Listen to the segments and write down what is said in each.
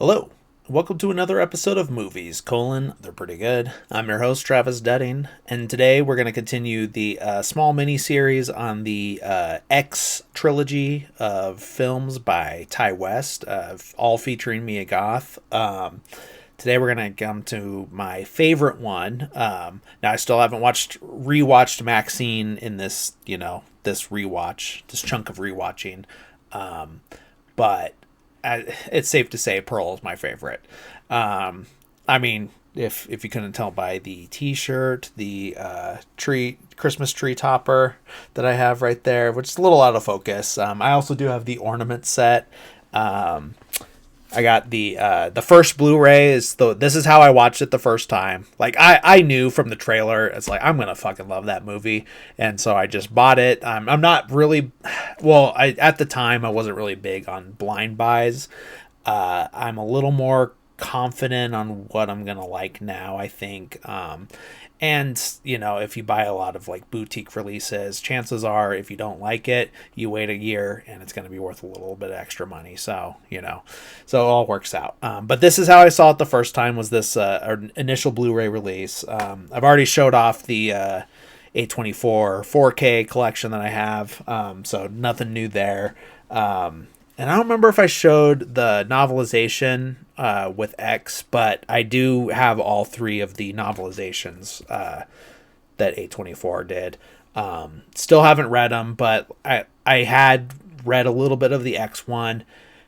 Hello, welcome to another episode of Movies, they're pretty good. I'm your host, Travis Dudding, and today we're going to continue the small mini-series on the X trilogy of films by Ty West, all featuring Mia Goth. Today we're going to come to my favorite one. Now I still haven't rewatched Maxine in this, this rewatch, this chunk of rewatching. But it's safe to say Pearl is my favorite. I mean, if you couldn't tell by the T-shirt, the Christmas tree topper that I have right there, which is a little out of focus. I also do have the ornament set. I got the first Blu-ray. This is how I watched it the first time. Like I knew from the trailer, it's like I'm gonna fucking love that movie, and so I just bought it. I'm not really, well, at the time I wasn't really big on blind buys. I'm a little more confident on what I'm gonna like now, I think. And if you buy a lot of like boutique releases, chances are if you don't like it, you wait a year and it's going to be worth a little bit of extra money. So so it all works out. But this is how I saw it the first time, was this initial Blu-ray release. I've already showed off the A24 4K collection that I have, so nothing new there. And I don't remember if I showed the novelization with X, but I do have all three of the novelizations that A24 did. Still haven't read them, but I had read a little bit of the X one.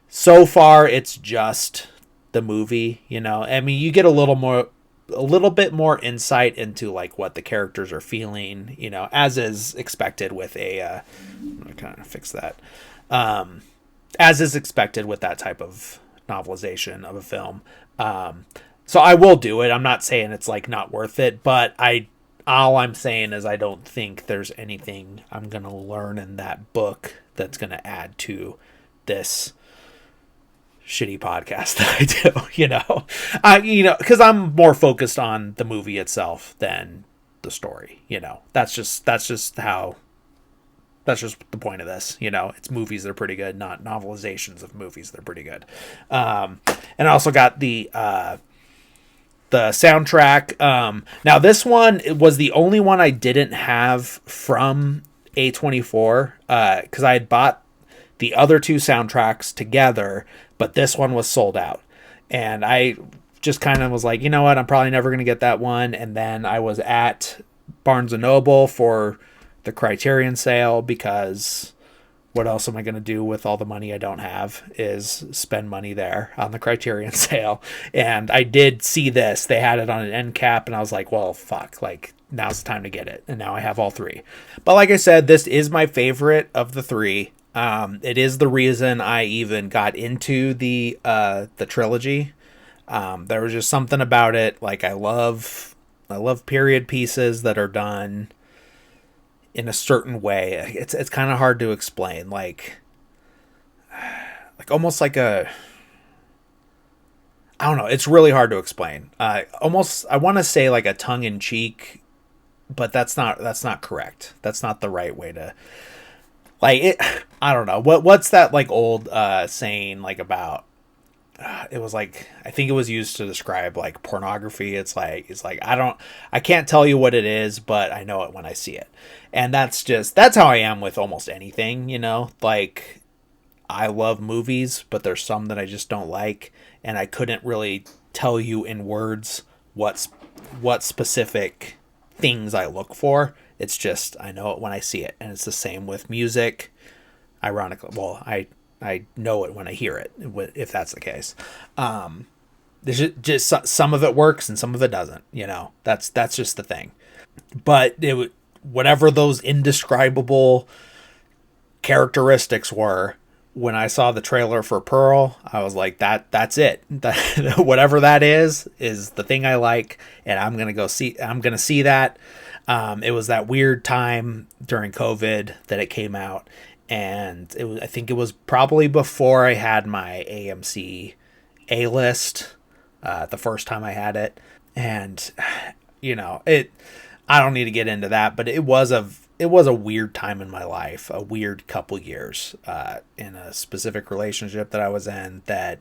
So far, it's just the movie. I mean, you get a little bit more insight into like what the characters are feeling. As is expected with a. I'm gonna kind of fix that. As is expected with that type of novelization of a film. So I will do it. I'm not saying it's like not worth it, but all I'm saying is I don't think there's anything I'm going to learn in that book that's going to add to this shitty podcast that I do, because I'm more focused on the movie itself than the story. That's just the point of this. It's movies that are pretty good, not novelizations of movies that are pretty good. And I also got the soundtrack. Now this one was the only one I didn't have from A24, because I had bought the other two soundtracks together, but this one was sold out. And I just kind of was like, you know what, I'm probably never going to get that one. And then I was at Barnes & Noble for the Criterion sale, because what else am I going to do with all the money I don't have is spend money there on the Criterion sale. And I did see this. They had it on an end cap, and I was like, well, fuck, like now's the time to get it. And now I have all three. But like I said, this is my favorite of the three. It is the reason I even got into the trilogy. There was just something about it. Like I love period pieces that are done in a certain way. It's kind of hard to explain, like almost like a, I don't know, it's really hard to explain. Almost, I want to say like a tongue-in-cheek, but that's not correct. That's not the right way to, like it. I don't know what's that like old saying, like about, it was like, I think it was used to describe like pornography. It's like I can't tell you what it is, but I know it when I see it. And that's how I am with almost anything. Like I love movies, but there's some that I just don't like, and I couldn't really tell you in words what specific things I look for. It's just I know it when I see it. And it's the same with music. Ironically, well, I know it when I hear it, if that's the case. There's just some of it works and some of it doesn't. That's just the thing. But whatever those indescribable characteristics were, when I saw the trailer for Pearl, I was like, that's it. Whatever that is the thing I like, and I'm gonna see that. It was that weird time during COVID that it came out. And I think it was probably before I had my AMC A-list, the first time I had it. And, I don't need to get into that, but it was a weird time in my life, a weird couple years, in a specific relationship that I was in, that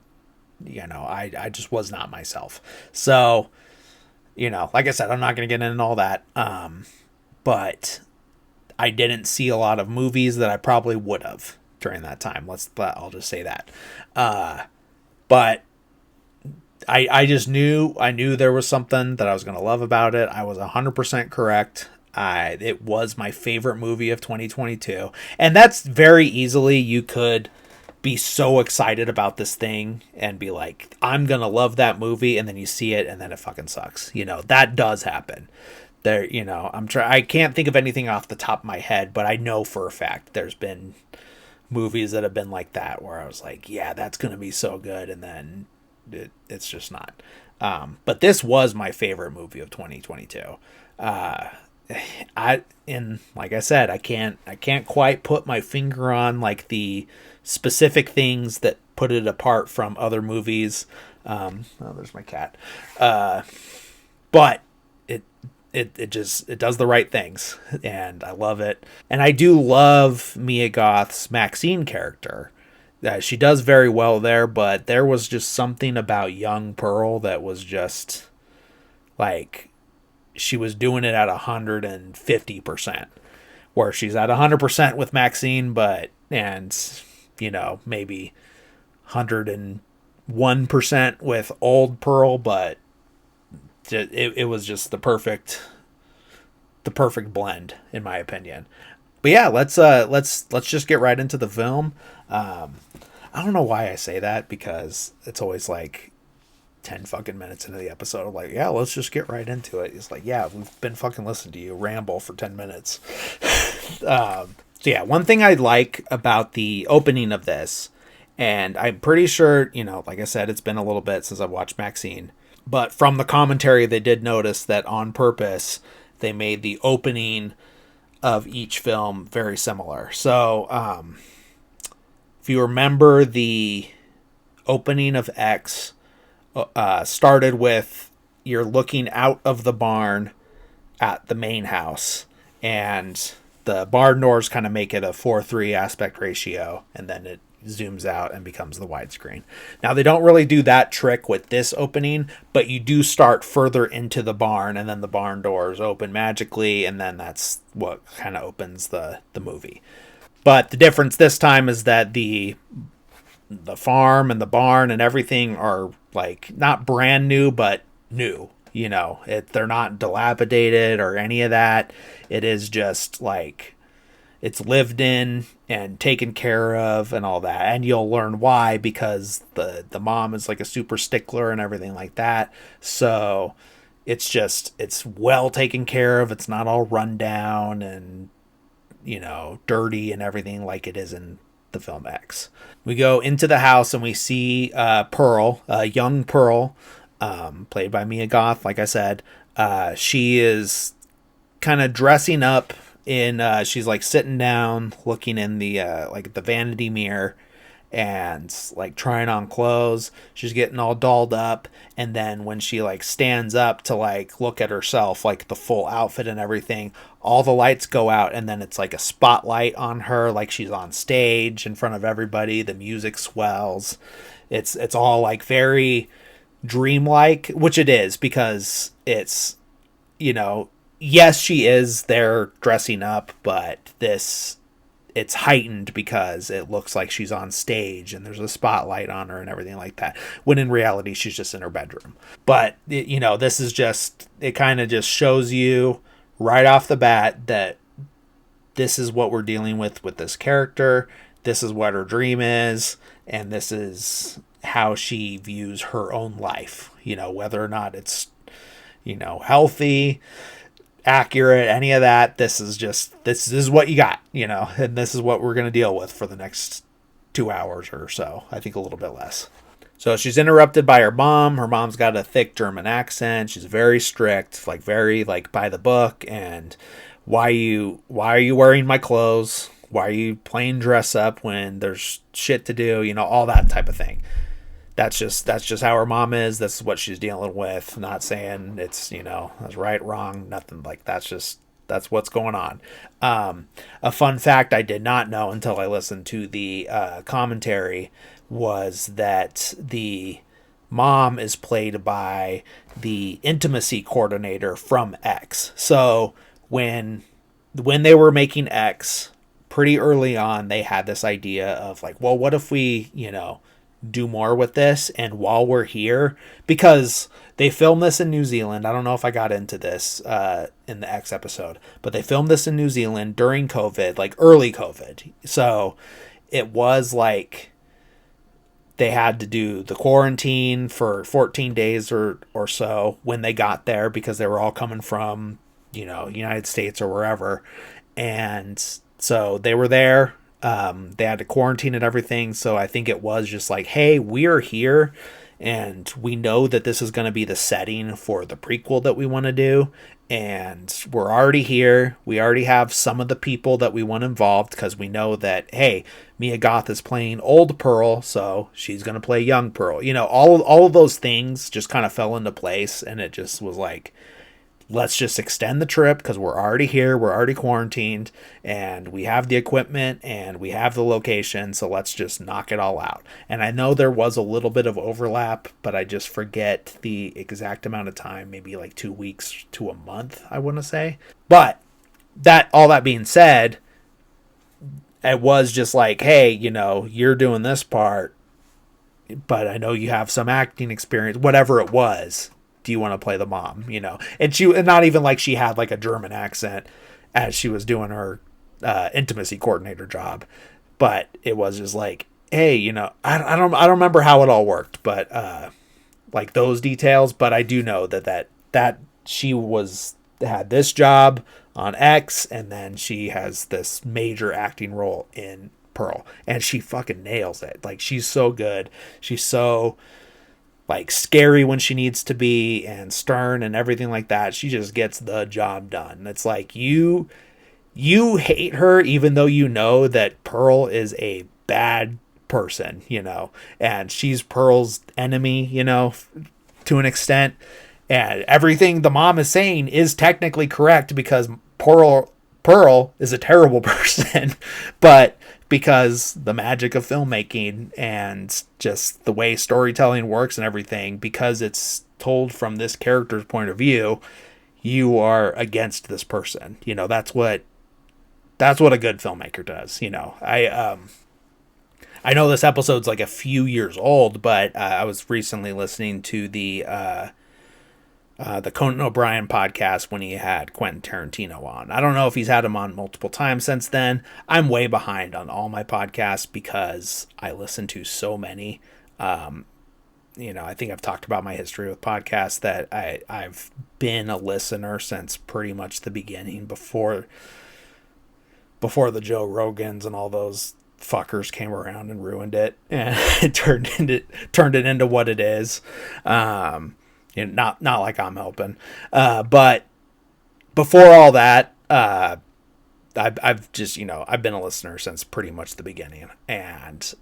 I just was not myself. So, like I said, I'm not going to get into all that. But I didn't see a lot of movies that I probably would have during that time. I'll just say that. But I just knew there was something that I was going to love about it. I was 100% correct. It was my favorite movie of 2022. And that's very easily, you could be so excited about this thing and be like, I'm going to love that movie. And then you see it and then it fucking sucks. That does happen. I can't think of anything off the top of my head, but I know for a fact there's been movies that have been like that where I was like, yeah, that's going to be so good. And then it's just not. But this was my favorite movie of 2022. Like I said, I can't quite put my finger on like the specific things that put it apart from other movies. There's my cat. But it does the right things, and I love it. And I do love Mia Goth's Maxine character. She does very well there, but there was just something about young Pearl that was just like, she was doing it at 150%, where she's at 100% with Maxine, maybe 101% with old Pearl, but it was just the perfect blend, in my opinion. But yeah, let's just get right into the film. I don't know why I say that, because it's always like 10 fucking minutes into the episode, I'm like, yeah, let's just get right into it. It's like, yeah, we've been fucking listening to you ramble for 10 minutes. So yeah, one thing I like about the opening of this, and I'm pretty sure, like I said, it's been a little bit since I've watched Maxine, but from the commentary, they did notice that on purpose, they made the opening of each film very similar. So, if you remember, the opening of X started with, you're looking out of the barn at the main house, and the barn doors kind of make it a 4:3 aspect ratio, and then it zooms out and becomes the widescreen. Now, they don't really do that trick with this opening, but you do start further into the barn, and then the barn doors open magically, and then that's what kind of opens the movie. But the difference this time is that the farm and the barn and everything are like not brand new, but new. They're not dilapidated or any of that. It is just like, it's lived in and taken care of and all that. And you'll learn why, because the mom is like a super stickler and everything like that. So it's well taken care of. It's not all run down and, dirty and everything like it is in the film X. We go into the house and we see Pearl, young Pearl, played by Mia Goth, like I said. She is kind of dressing up in, she's like sitting down looking in the like the vanity mirror and like trying on clothes. She's getting all dolled up, and then when she like stands up to like look at herself, like the full outfit and everything, all the lights go out, and then it's like a spotlight on her, like she's on stage in front of everybody. The music swells. It's all like very dreamlike, which it is, because it's, yes, she is there dressing up, but it's heightened because it looks like she's on stage and there's a spotlight on her and everything like that, when in reality she's just in her bedroom. But this is just, it kind of just shows you right off the bat that this is what we're dealing with this character. This is what her dream is, and this is how she views her own life, whether or not it's healthy, accurate, any of that. This is what you got, and this is what we're going to deal with for the next 2 hours or so. I think a little bit less. So she's interrupted by her mom. Her mom's got a thick German accent. She's very strict, like very like by the book. And why are you wearing my clothes? Why are you playing dress up when there's shit to do? All that type of thing. That's just how her mom is. That's what she's dealing with. Not saying it's, that's right, wrong, nothing like that. That's what's going on. A fun fact I did not know until I listened to the commentary was that the mom is played by the intimacy coordinator from X. So when they were making X, pretty early on, they had this idea of like, well, what if we, do more with this? And while we're here, because they filmed this in New Zealand. I don't know if I got into this in the X episode, but they filmed this in New Zealand during COVID, like early COVID. So it was like they had to do the quarantine for 14 days or so when they got there, because they were all coming from, United States or wherever. And so they were there. They had to quarantine and everything. So I think it was just like, hey, we're here and we know that this is going to be the setting for the prequel that we want to do. And we're already here. We already have some of the people that we want involved, because we know that, hey, Mia Goth is playing old Pearl, so she's going to play young Pearl. All of those things just kind of fell into place, and it just was like, let's just extend the trip because we're already here, we're already quarantined, and we have the equipment and we have the location, so let's just knock it all out. And I know there was a little bit of overlap, but I just forget the exact amount of time, maybe like 2 weeks to a month, I want to say. But all that being said, it was just like, hey, you're doing this part, but I know you have some acting experience, whatever it was. Do you want to play the mom? And not even like she had like a German accent as she was doing her intimacy coordinator job, but it was just like, hey, I don't remember how it all worked, but like those details. But I do know that she had this job on X, and then she has this major acting role in Pearl, and she fucking nails it. Like, she's so good. She's so like scary when she needs to be, and stern and everything like that. She just gets the job done. It's like you hate her even though you know that Pearl is a bad person, and she's Pearl's enemy, to an extent. And everything the mom is saying is technically correct, because Pearl is a terrible person, but because the magic of filmmaking and just the way storytelling works and everything, because it's told from this character's point of view, you are against this person. That's what a good filmmaker does. I know this episode's like a few years old, but I was recently listening to the Conan O'Brien podcast when he had Quentin Tarantino on. I don't know if he's had him on multiple times since then. I'm way behind on all my podcasts because I listen to so many. I think I've talked about my history with podcasts, that I've been a listener since pretty much the beginning, before the Joe Rogans and all those fuckers came around and ruined it and it turned it into what it is. Not like I'm helping, but before all that, I've just I've been a listener since pretty much the beginning, and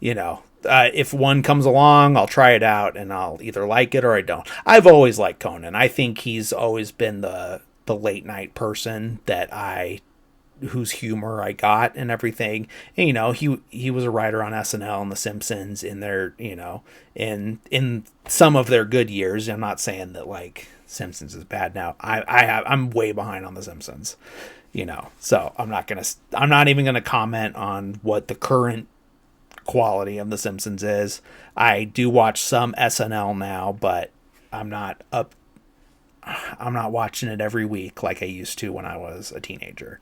if one comes along, I'll try it out, and I'll either like it or I don't. I've always liked Conan. I think he's always been the late night person whose humor I got and everything. And, he was a writer on SNL and The Simpsons in their, in some of their good years. I'm not saying that like Simpsons is bad now. I'm way behind on The Simpsons, so I'm not even going to comment on what the current quality of The Simpsons is. I do watch some SNL now, but I'm not watching it every week like I used to when I was a teenager.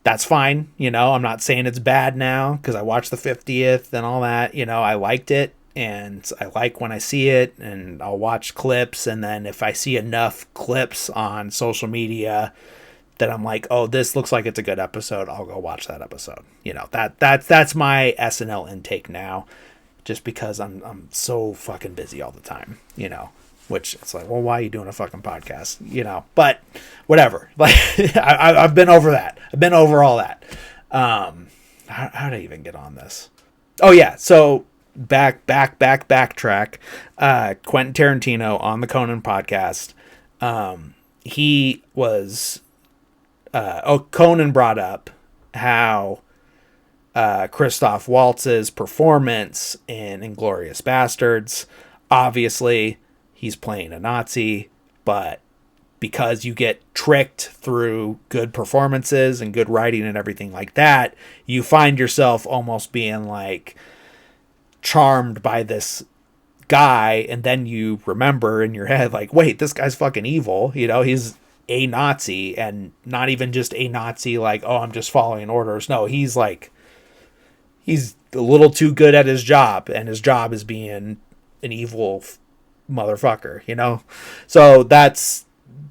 That's fine. I'm not saying it's bad now because I watched the 50th and all that. I liked it, and I like when I see it, and I'll watch clips. And then if I see enough clips on social media that I'm like, oh, this looks like it's a good episode, I'll go watch that episode. That's my SNL intake now, just because I'm so fucking busy all the time. Which it's like, well, why are you doing a fucking podcast? But whatever. Like, I've been over that. I've been over all that. How did I even get on this? Oh yeah. So backtrack. Quentin Tarantino on the Conan podcast. He was, Conan brought up how Christoph Waltz's performance in Inglourious Bastards. Obviously, he's playing a Nazi, but because you get tricked through good performances and good writing and everything like that, you find yourself almost being like charmed by this guy, and then you remember in your head, like, wait, this guy's fucking evil. You know, he's a Nazi, and not even just a Nazi like, oh, I'm just following orders. No, he's like, he's a little too good at his job, and his job is being an evil motherfucker, you know? So that's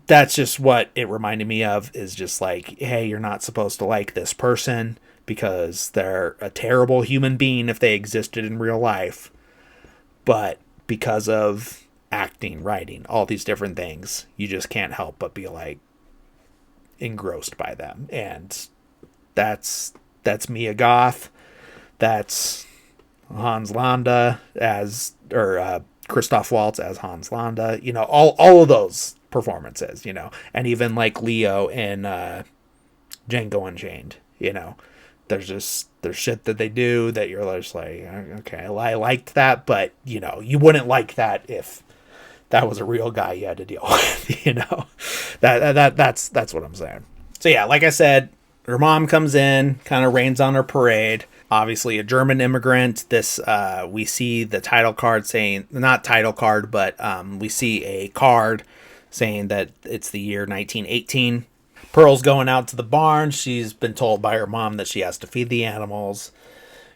just what it reminded me of, is just like, hey, you're not supposed to like this person because they're a terrible human being if they existed in real life. But because of acting, writing, all these different things, you just can't help but be like engrossed by them. And that's Mia Goth. That's Hans Landa or Christoph Waltz as Hans Landa. You know, all of those performances, you know, and even like Leo in Django Unchained, you know, there's shit that they do that you're just like, okay, I liked that, but you know, you wouldn't like that if that was a real guy you had to deal with, you know. That's what I'm saying. So yeah, like I said, her mom comes in, kind of rains on her parade. Obviously a German immigrant. This, we see the title card saying, not title card, but we see a card saying that it's the year 1918. Pearl's going out to the barn. She's been told by her mom that she has to feed the animals.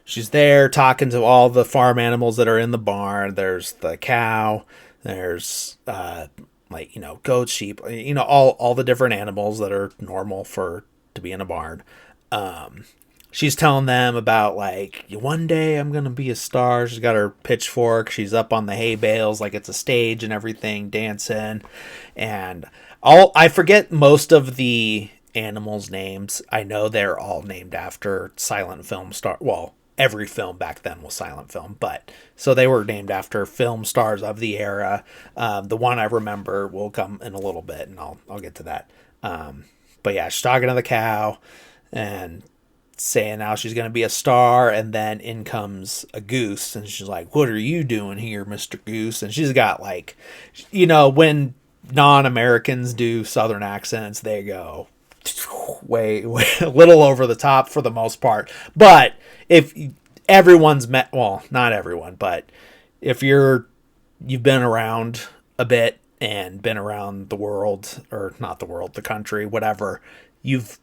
She's there talking to all the farm animals that are in the barn. There's the cow. There's, like, you know, goats, sheep, you know, all the different animals that are normal to be in a barn. She's telling them about, like, one day I'm going to be a star. She's got her pitchfork. She's up on the hay bales like it's a stage and everything, dancing. And I forget most of the animals' names. I know they're all named after silent film star. Well, every film back then was silent film, but so they were named after film stars of the era. The one I remember will come in a little bit, and I'll get to that. But yeah, she's talking to the cow and saying now she's going to be a star, and then in comes a goose, and she's like, what are you doing here, Mr. Goose? And she's got, like, you know, when non-Americans do Southern accents, they go way a little over the top for the most part. But if everyone's met, well, not everyone, but if you've been around a bit and been around the world, or not the world, the country, whatever, you've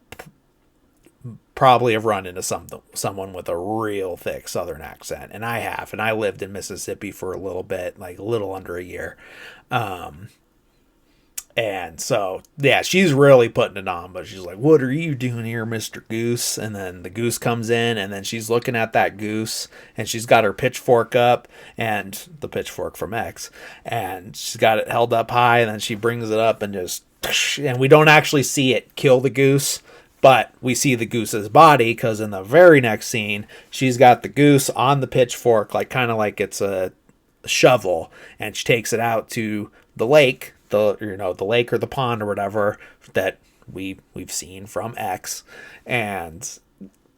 probably have run into someone with a real thick Southern accent. And I have, and I lived in Mississippi for a little bit, like a little under a year. And so, yeah, she's really putting it on, but she's like, what are you doing here, Mr. Goose? And then the goose comes in, and then she's looking at that goose, and she's got her pitchfork up, and the pitchfork from X, and she's got it held up high, and then she brings it up and just, and we don't actually see it kill the goose, but we see the goose's body, because in the very next scene, she's got the goose on the pitchfork, like kind of like it's a shovel, and she takes it out to the lake, the lake or the pond or whatever that we've seen from X. And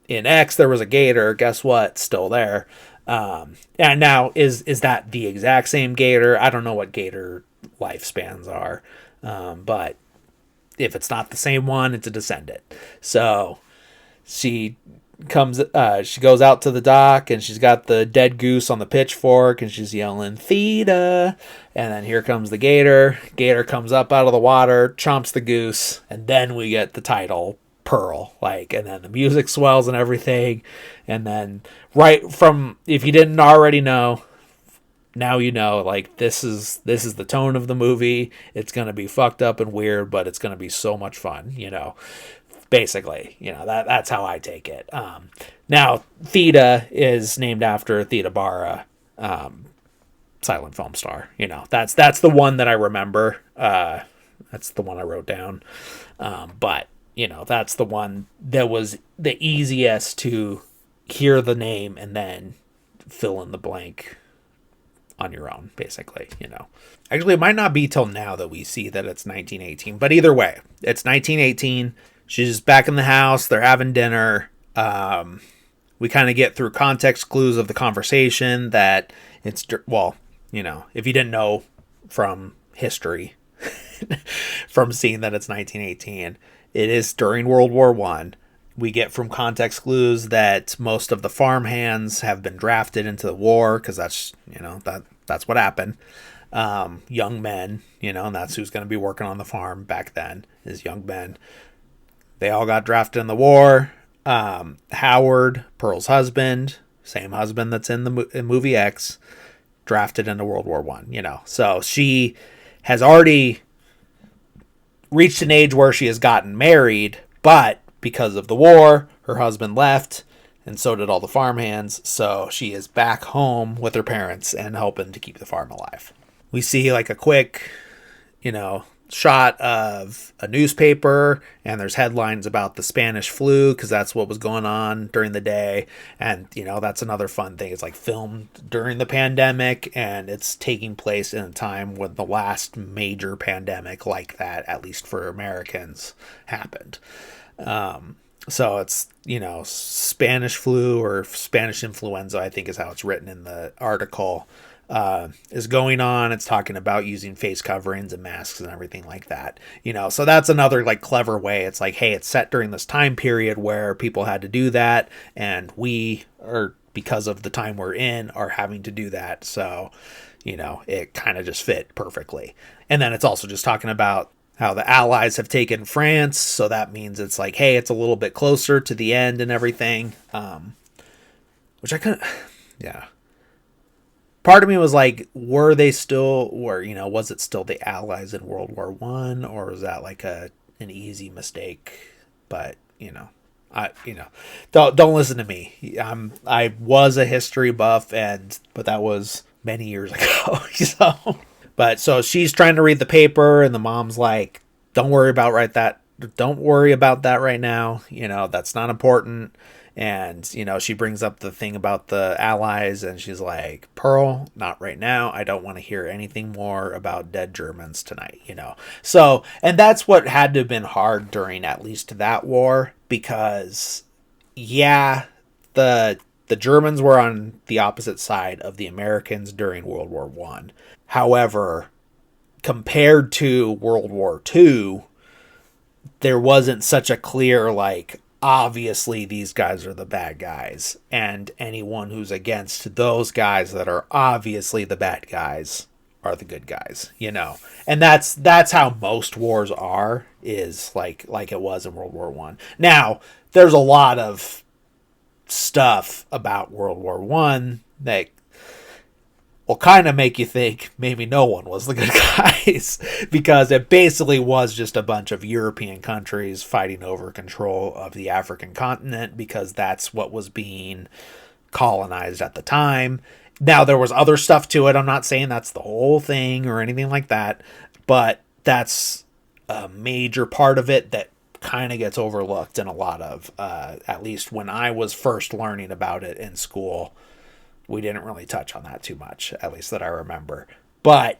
in X there was a gator. Guess what? Still there. And now is that the exact same gator? I don't know what gator lifespans are, but if it's not the same one, it's a descendant. So she goes out to the dock, and she's got the dead goose on the pitchfork, and she's yelling Theta, and then here comes the gator. Gator comes up out of the water, chomps the goose, and then we get the title Pearl, like, and then the music swells and everything, and then right from, if you didn't already know, now you know, like, this is the tone of the movie. It's gonna be fucked up and weird, but it's gonna be so much fun, you know. Basically, you know, that's how I take it. Now, Theta is named after Theta Bara, silent film star. You know, that's the one that I remember. That's the one I wrote down. But, you know, that's the one that was the easiest to hear the name and then fill in the blank on your own, basically, you know. Actually, it might not be till now that we see that it's 1918, but either way, it's 1918. She's back in the house. They're having dinner. We we kind of get through context clues of the conversation that it's, well, if you didn't know from history, from seeing that it's 1918, it is during World War One. We get from context clues that most of the farmhands have been drafted into the war because that's that's what happened. Young men, and that's who's going to be working on the farm back then, is young men. They all got drafted in the war. Howard, Pearl's husband, same husband that's in the in movie X, drafted into World War One. So she has already reached an age where she has gotten married, but because of the war, her husband left, and so did all the farmhands. So she is back home with her parents and helping to keep the farm alive. We see like a quick, shot of a newspaper, and there's headlines about the Spanish flu because that's what was going on during the day. And that's another fun thing. It's like filmed during the pandemic, and it's taking place in a time when the last major pandemic like that, at least for Americans, happened. So it's Spanish flu or Spanish influenza, I think is how it's written in the article, is going on. It's talking about using face coverings and masks and everything like that. So that's another like clever way. It's like, hey, it's set during this time period where people had to do that, and we are, because of the time we're in, are having to do that. So it kind of just fit perfectly. And then it's also just talking about how the Allies have taken France, so that means it's like, hey, it's a little bit closer to the end and everything. Which I couldn't, yeah. Part of me was like, was it still the Allies in World War One, or was that like an easy mistake? But don't listen to me. I was a history buff, but that was many years ago. So she's trying to read the paper, and the mom's like, don't worry about that right now. That's not important. And, she brings up the thing about the Allies, and she's like, Pearl, not right now. I don't want to hear anything more about dead Germans tonight, So, and that's what had to have been hard during at least that war, because, yeah, the Germans were on the opposite side of the Americans during World War One. However, compared to World War II, there wasn't such a clear, like, obviously these guys are the bad guys, and anyone who's against those guys that are obviously the bad guys are the good guys, And that's how most wars are, is like it was in World War One. Now, there's a lot of stuff about World War One that will kind of make you think maybe no one was the good guys, because it basically was just a bunch of European countries fighting over control of the African continent, because that's what was being colonized at the time. Now, there was other stuff to it. I'm not saying that's the whole thing or anything like that, but that's a major part of it that kind of gets overlooked in a lot of, at least when I was first learning about it in school, we didn't really touch on that too much, at least that I remember. But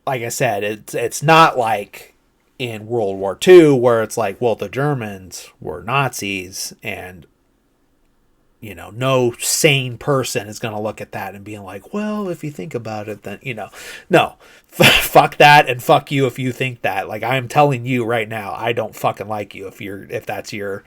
like I said, it's not like in World War II where it's like, well, the Germans were Nazis, and no sane person is going to look at that and being like, well, if you think about it, then no, fuck that, and fuck you if you think that. Like, I'm telling you right now, I don't fucking like you if that's your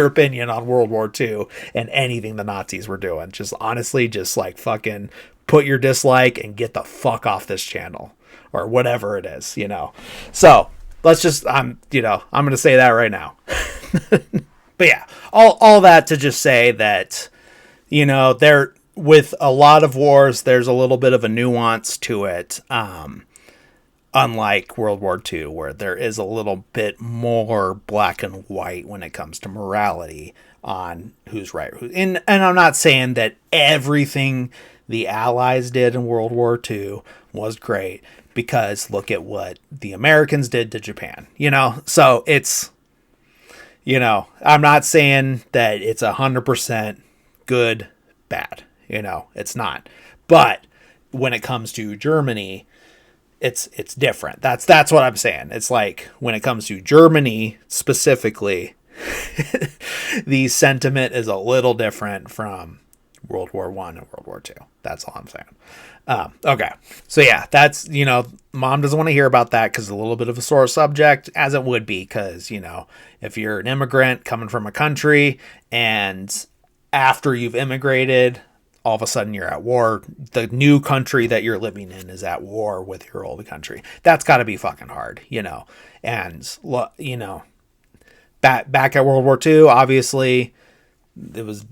opinion on World War II and anything the Nazis were doing. Just honestly, just like fucking put your dislike and get the fuck off this channel or whatever it is, So let's just, I'm going to say that right now. But yeah, all that to just say that, there, with a lot of wars, there's a little bit of a nuance to it. Unlike World War II, where there is a little bit more black and white when it comes to morality on who's right. And I'm not saying that everything the Allies did in World War II was great, because look at what the Americans did to Japan, So it's, I'm not saying that it's 100% good, bad, it's not. But when it comes to Germany, it's different. That's what I'm saying. It's like, when it comes to Germany specifically, the sentiment is a little different from World War One and World War Two. That's all I'm saying. Okay. So yeah, that's, mom doesn't want to hear about that because it's a little bit of a sore subject, as it would be, because, if you're an immigrant coming from a country and after you've immigrated, all of a sudden you're at war. The new country that you're living in is at war with your old country. That's got to be fucking hard, And, back at World War Two, obviously, it was,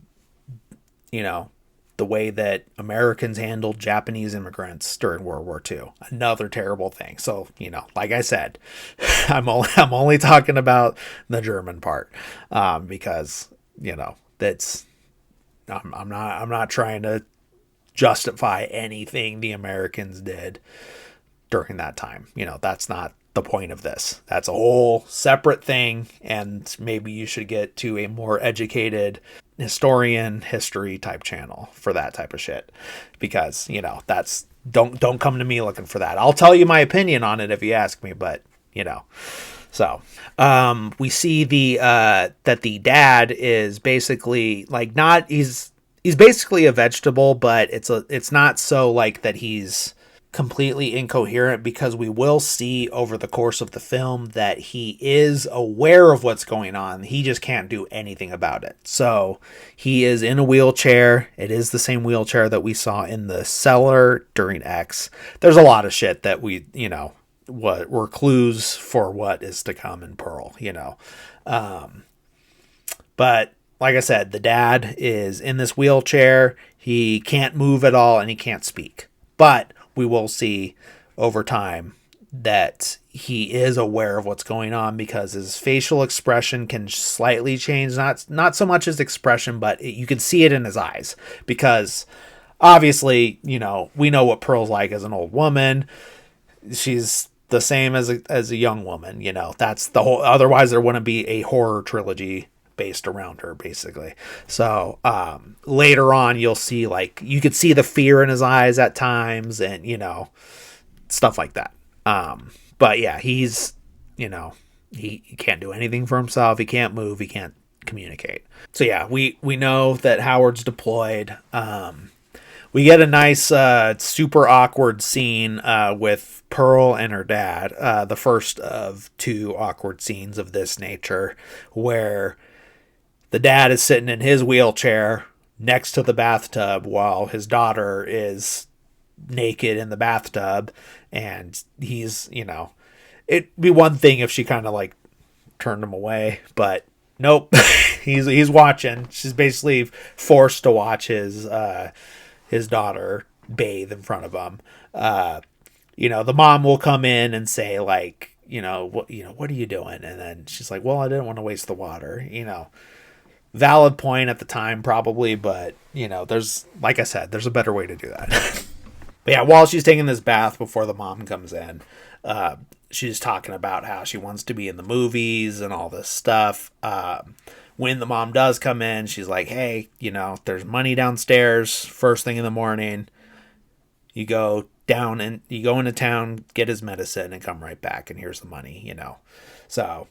the way that Americans handled Japanese immigrants during World War II. Another terrible thing. So, like I said, I'm only talking about the German part, because, that's, I'm not trying to justify anything the Americans did during that time. That's not the point of this. That's a whole separate thing, and maybe you should get to a more educated historian history type channel for that type of shit, because that's don't come to me looking for that. I'll tell you my opinion on it if you ask me, but so we see that the dad is basically like, not he's basically a vegetable, but it's not so like that he's completely incoherent, because we will see over the course of the film that he is aware of what's going on. He just can't do anything about it. So he is in a wheelchair. It is the same wheelchair that we saw in the cellar during X. There's a lot of shit that we, what were clues for what is to come in Pearl, but like I said, the dad is in this wheelchair. He can't move at all and he can't speak, but we will see over time that he is aware of what's going on, because his facial expression can slightly change. Not so much his expression, but you can see it in his eyes, because obviously, we know what Pearl's like as an old woman. She's the same as a young woman, that's the whole, otherwise there wouldn't be a horror trilogy based around her, basically. So later on you'll see, like, you could see the fear in his eyes at times, and stuff like that. But yeah, he's he can't do anything for himself. He can't move, he can't communicate. So yeah, we know that Howard's deployed. We get a nice super awkward scene with Pearl and her dad, the first of two awkward scenes of this nature, where the dad is sitting in his wheelchair next to the bathtub while his daughter is naked in the bathtub, and he's, it'd be one thing if she kind of like turned him away, but nope. he's watching. She's basically forced to watch his daughter bathe in front of him. The mom will come in and say, like, what are you doing? And then she's like, well, I didn't want to waste the water, Valid point at the time, probably, but, there's, like I said, there's a better way to do that. But yeah, while she's taking this bath before the mom comes in, she's talking about how she wants to be in the movies and all this stuff. When the mom does come in, she's like, hey, there's money downstairs first thing in the morning. You go into town, get his medicine, and come right back, and here's the money, So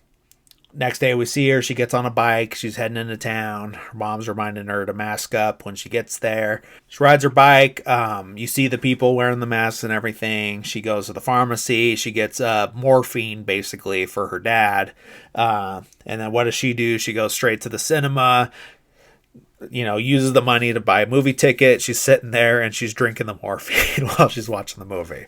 next day we see her, she gets on a bike, she's heading into town. Her mom's reminding her to mask up when she gets there. She rides her bike. You see the people wearing the masks and everything. She goes to the pharmacy. She gets morphine, basically, for her dad. And then what does she do? She goes straight to the cinema, uses the money to buy a movie ticket. She's sitting there and she's drinking the morphine while she's watching the movie.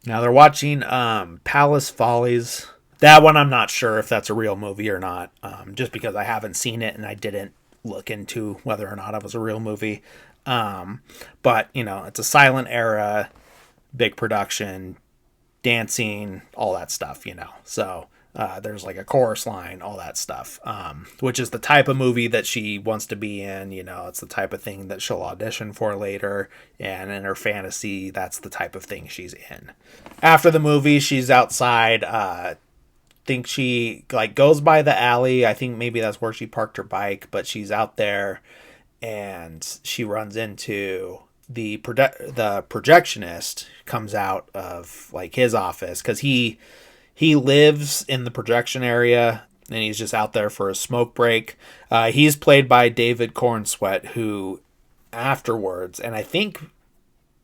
Now they're watching Palace Follies. That one, I'm not sure if that's a real movie or not, just because I haven't seen it and I didn't look into whether or not it was a real movie. But, it's a silent era, big production, dancing, all that stuff, So there's like a chorus line, all that stuff, which is the type of movie that she wants to be in. It's the type of thing that she'll audition for later. And in her fantasy, that's the type of thing she's in. After the movie, she's outside, think she like goes by the alley. I think maybe that's where she parked her bike, but she's out there and she runs into the projectionist. Comes out of like his office, because he lives in the projection area and he's just out there for a smoke break. He's played by David Cornsweet, who afterwards, and I think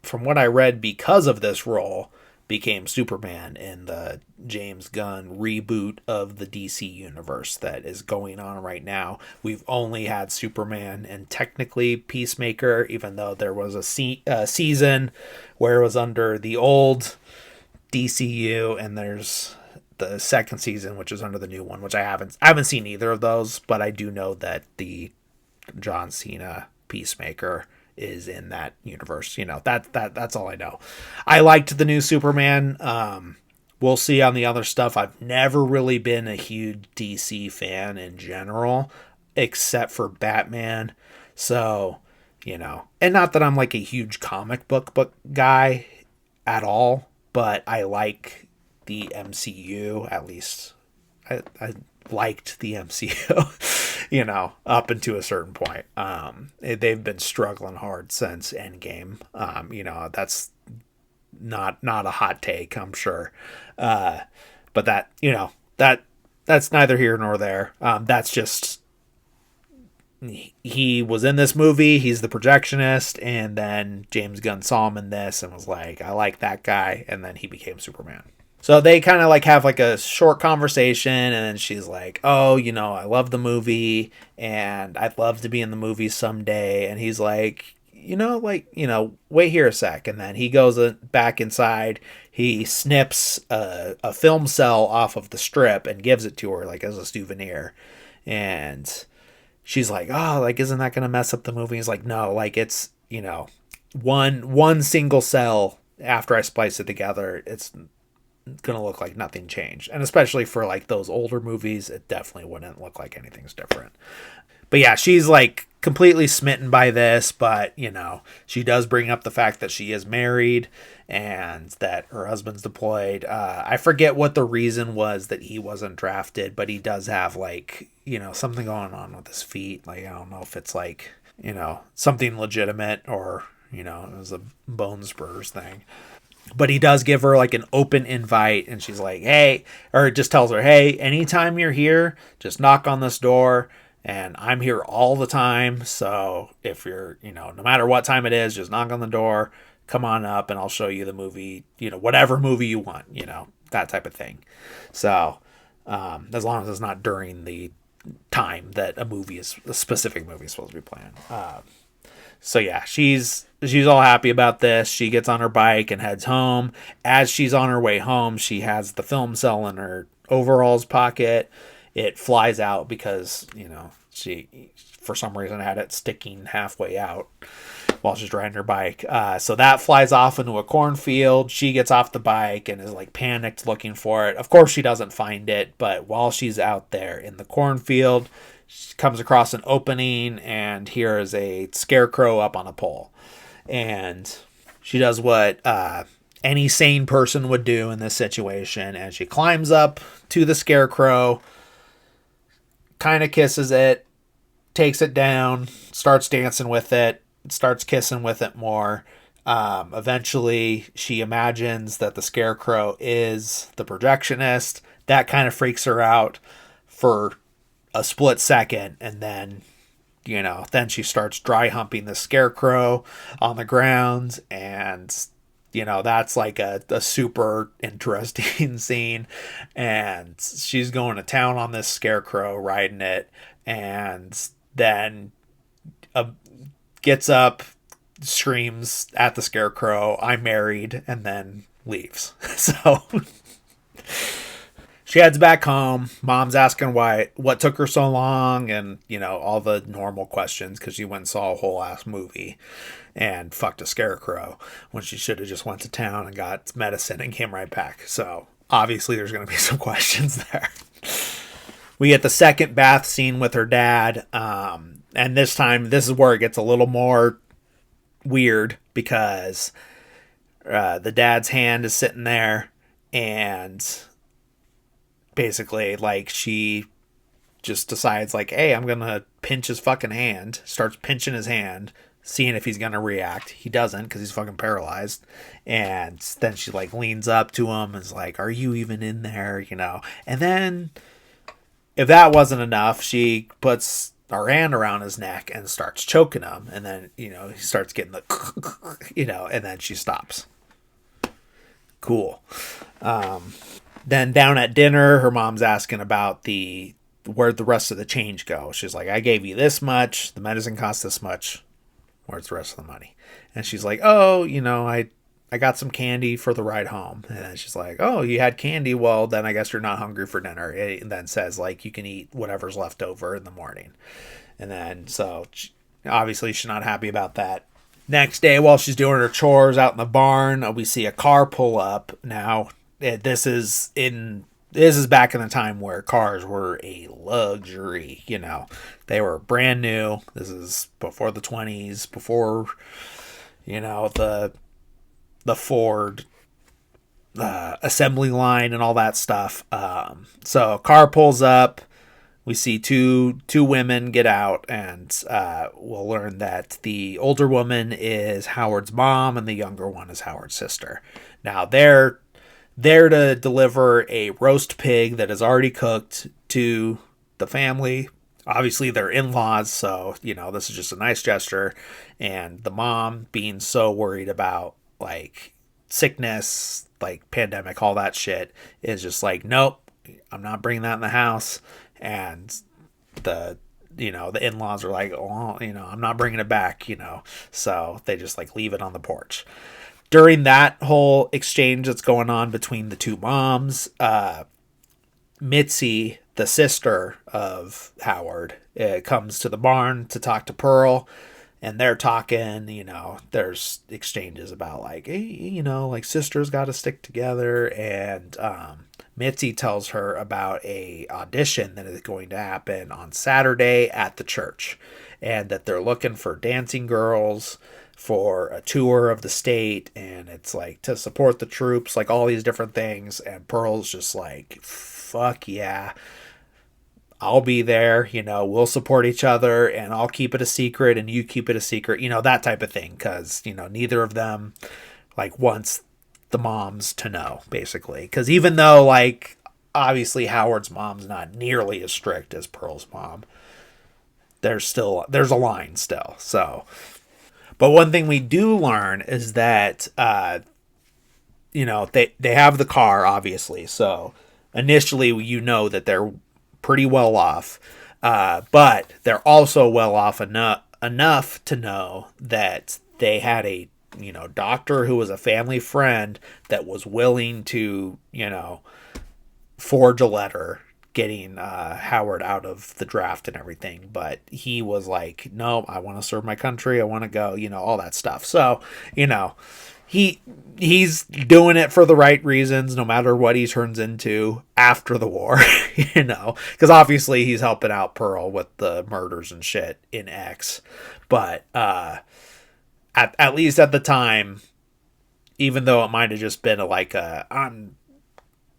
from what I read, because of this role, became Superman in the James Gunn reboot of the DC universe that is going on right now. We've only had Superman and technically Peacemaker, even though there was a season where it was under the old DCU, and there's the second season which is under the new one, which I haven't seen either of those, but I do know that the John Cena Peacemaker is in that universe. That's all I know. I liked the new Superman. We'll see on the other stuff. I've never really been a huge DC fan in general, except for Batman. So, and not that I'm like a huge comic book up at all, but I like the MCU, at least I liked the MCU, up until a certain point. They've been struggling hard since Endgame. That's not a hot take, I'm sure. But that's neither here nor there. That's just, he was in this movie, he's the projectionist, and then James Gunn saw him in this and was like, I like that guy, and then he became Superman. So they kind of like have like a short conversation, and then she's like, oh, I love the movie and I'd love to be in the movie someday. And he's like, wait here a sec. And then he goes back inside, he snips a film cell off of the strip and gives it to her like as a souvenir. And she's like, oh, like, isn't that going to mess up the movie? He's like, no, like it's, one single cell after I splice it together, it's gonna look like nothing changed. And especially for like those older movies, it definitely wouldn't look like anything's different. But yeah, she's like completely smitten by this, but she does bring up the fact that she is married and that her husband's deployed. I forget what the reason was that he wasn't drafted, but he does have like something going on with his feet. Like, I don't know if it's like something legitimate or it was a bone spurs thing. But he does give her like an open invite, and she's like, hey, or just tells her, hey, anytime you're here, just knock on this door, and I'm here all the time. So if you're, no matter what time it is, just knock on the door, come on up, and I'll show you the movie, whatever movie you want, that type of thing. So as long as it's not during the time that a specific movie is supposed to be playing. So yeah, she's all happy about this. She gets on her bike and heads home. As she's on her way home, she has the film cell in her overalls pocket. It flies out because, she, for some reason, had it sticking halfway out while she's riding her bike. So that flies off into a cornfield. She gets off the bike and is like panicked looking for it. Of course, she doesn't find it, but while she's out there in the cornfield, she comes across an opening, and here is a scarecrow up on a pole. And she does what any sane person would do in this situation, and she climbs up to the scarecrow, kind of kisses it, takes it down, starts dancing with it, starts kissing with it more. Eventually, she imagines that the scarecrow is the projectionist. That kind of freaks her out for a split second, and then then she starts dry humping the scarecrow on the ground, and that's like a super interesting scene. And she's going to town on this scarecrow, riding it, and then gets up, screams at the scarecrow, I'm married, and then leaves. So she heads back home. Mom's asking what took her so long, and all the normal questions, because she went and saw a whole ass movie and fucked a scarecrow when she should have just went to town and got medicine and came right back. So obviously there's going to be some questions there. We get the second bath scene with her dad, and this time this is where it gets a little more weird, because the dad's hand is sitting there, and basically, like, she just decides, like, hey, I'm gonna pinch his fucking hand. Starts pinching his hand, seeing if he's gonna react. He doesn't, because he's fucking paralyzed. And then she, like, leans up to him and is like, are you even in there? And then if that wasn't enough, she puts her hand around his neck and starts choking him. And then, he starts getting the, and then she stops. Cool. Then down at dinner, her mom's asking about where'd the rest of the change go. She's like, I gave you this much. The medicine cost this much. Where's the rest of the money? And she's like, oh, I got some candy for the ride home. And then she's like, oh, you had candy? Well, then I guess you're not hungry for dinner. And then says, like, you can eat whatever's left over in the morning. And then, so, obviously, she's not happy about that. Next day, while she's doing her chores out in the barn, we see a car pull up. Now, this is back in the time where cars were a luxury, They were brand new. This is before the 20s, before, the Ford assembly line and all that stuff. So a car pulls up. We see two women get out, and we'll learn that the older woman is Howard's mom and the younger one is Howard's sister. Now they're there to deliver a roast pig that is already cooked to the family. Obviously, they're in-laws, so, this is just a nice gesture. And the mom, being so worried about, like, sickness, like, pandemic, all that shit, is just like, nope, I'm not bringing that in the house. And the in-laws are like, oh, I'm not bringing it back, So they just, like, leave it on the porch. During that whole exchange that's going on between the two moms, Mitzi, the sister of Howard, comes to the barn to talk to Pearl, and they're talking, there's exchanges about like, hey, like sisters got to stick together. And Mitzi tells her about a audition that is going to happen on Saturday at the church, and that they're looking for dancing girls for a tour of the state, and it's like to support the troops, like all these different things. And Pearl's just like, fuck yeah, I'll be there, we'll support each other, and I'll keep it a secret and you keep it a secret, that type of thing. Cause neither of them like wants the moms to know, basically. Cause even though like obviously Howard's mom's not nearly as strict as Pearl's mom, there's a line still. So, but one thing we do learn is that, they have the car, obviously. So initially, that they're pretty well off. But they're also well off enough to know that they had a, doctor who was a family friend that was willing to, forge a letter getting Howard out of the draft and everything. But he was like, no, I want to serve my country. I want to go, all that stuff. So, he's doing it for the right reasons, no matter what he turns into after the war, because obviously he's helping out Pearl with the murders and shit in X. But at least at the time, even though it might have just been I'm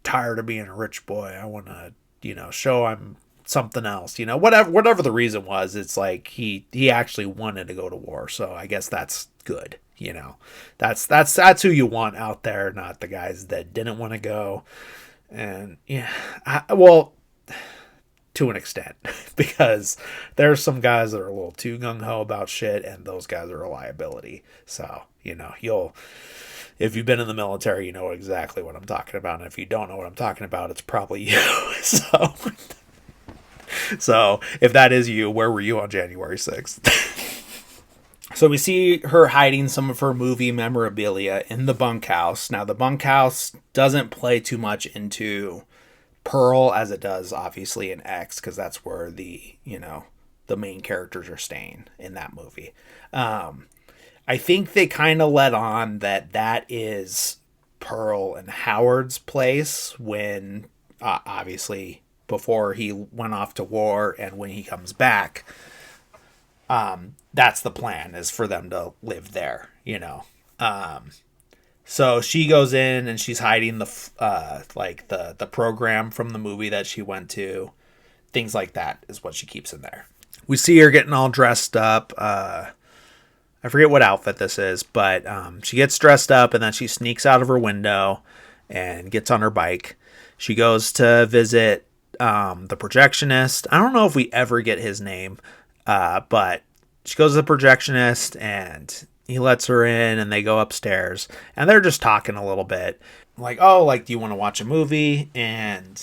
tired of being a rich boy, I want to, show I'm something else, whatever the reason was, it's like he actually wanted to go to war. So I guess that's good. That's who you want out there, not the guys that didn't want to go. And yeah, to an extent, because there's some guys that are a little too gung-ho about shit, and those guys are a liability. So, if you've been in the military, you know exactly what I'm talking about. And if you don't know what I'm talking about, it's probably you. So if that is you, where were you on January 6th? So we see her hiding some of her movie memorabilia in the bunkhouse. Now, the bunkhouse doesn't play too much into Pearl as it does, obviously, in X, because that's where the main characters are staying in that movie. I think they kind of let on that is Pearl and Howard's place when, obviously, before he went off to war and when he comes back. That's the plan, is for them to live there, So she goes in and she's hiding the program from the movie that she went to. Things like that is what she keeps in there. We see her getting all dressed up. I forget what outfit this is, but she gets dressed up and then she sneaks out of her window and gets on her bike. She goes to visit the projectionist. I don't know if we ever get his name, but she goes to the projectionist and he lets her in and they go upstairs and they're just talking a little bit. Like, oh, like, do you want to watch a movie? And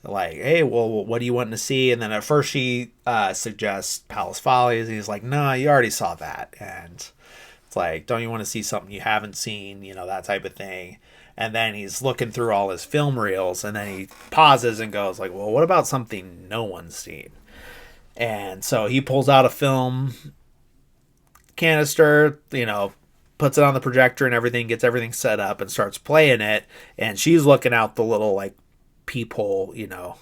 like, hey, well, what do you want to see? And then at first she suggests Palace Follies. And he's like, no, you already saw that. And it's like, don't you want to see something you haven't seen? You know, that type of thing. And then he's looking through all his film reels and then he pauses and goes like, well, what about something no one's seen? And so he pulls out a film canister, you know, puts it on the projector and everything, gets everything set up and starts playing it. And she's looking out the little like peephole, you know,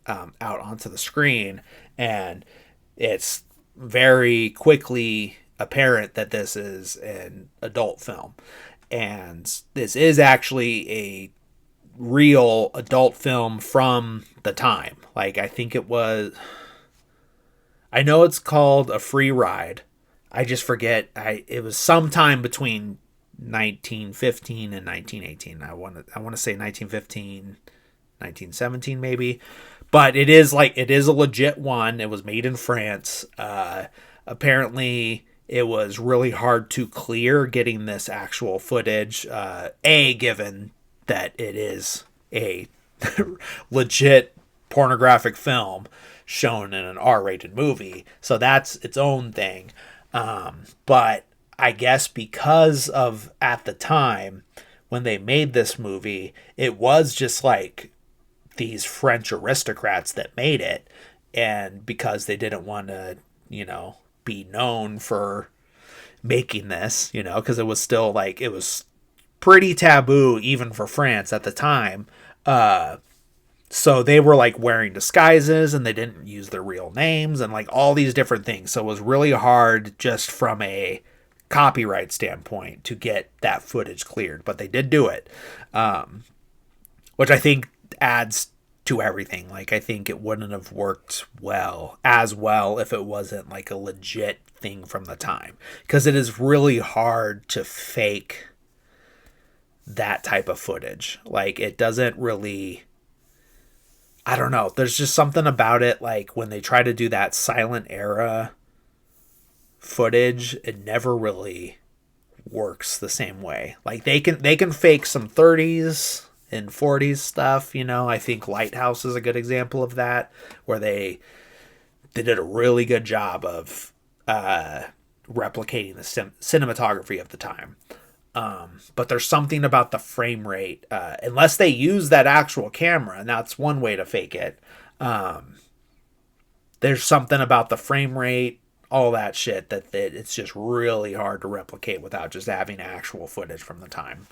out onto the screen. And it's very quickly apparent that this is an adult film. And this is actually a real adult film from the time. Like, I think it was, I know it's called A Free Ride. I just forget. It was sometime between 1915 and 1918. I want to say 1915, 1917 maybe. But it is a legit one. It was made in France. Apparently it was really hard to clear getting this actual footage. Given that it is a legit pornographic film shown in an R-rated movie. So that's its own thing. But I guess because of at the time when they made this movie, it was just like these French aristocrats that made it. And because they didn't want to, you know, be known for making this, you know, because it was still like, it was pretty taboo even for France at the time. So they were like wearing disguises and they didn't use their real names and like all these different things. So it was really hard just from a copyright standpoint to get that footage cleared, but they did do it. Which I think adds to everything. Like, I think it wouldn't have worked as well if it wasn't like a legit thing from the time, because it is really hard to fake that type of footage. Like, it doesn't really, I don't know. There's just something about it. Like, when they try to do that silent era footage, it never really works the same way. Like, they can fake some 30s and 40s stuff, you know. I think Lighthouse is a good example of that, where they did a really good job of replicating the cinematography of the time. But there's something about the frame rate, unless they use that actual camera, and that's one way to fake it. There's something about the frame rate, all that shit, that it's just really hard to replicate without just having actual footage from the time.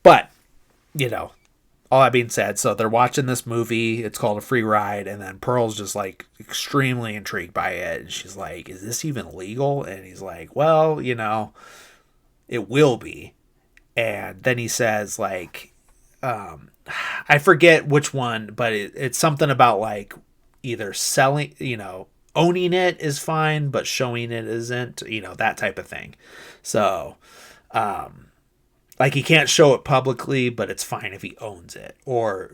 But, you know, all that being said, so they're watching this movie. It's called A Free Ride, and then Pearl's just like extremely intrigued by it, and she's like, "Is this even legal?" And he's like, "Well, you know, it will be." And then he says, like, I forget which one, but it's something about like either selling, you know, owning it is fine, but showing it isn't, you know, that type of thing. So, like, he can't show it publicly, but it's fine if he owns it, or,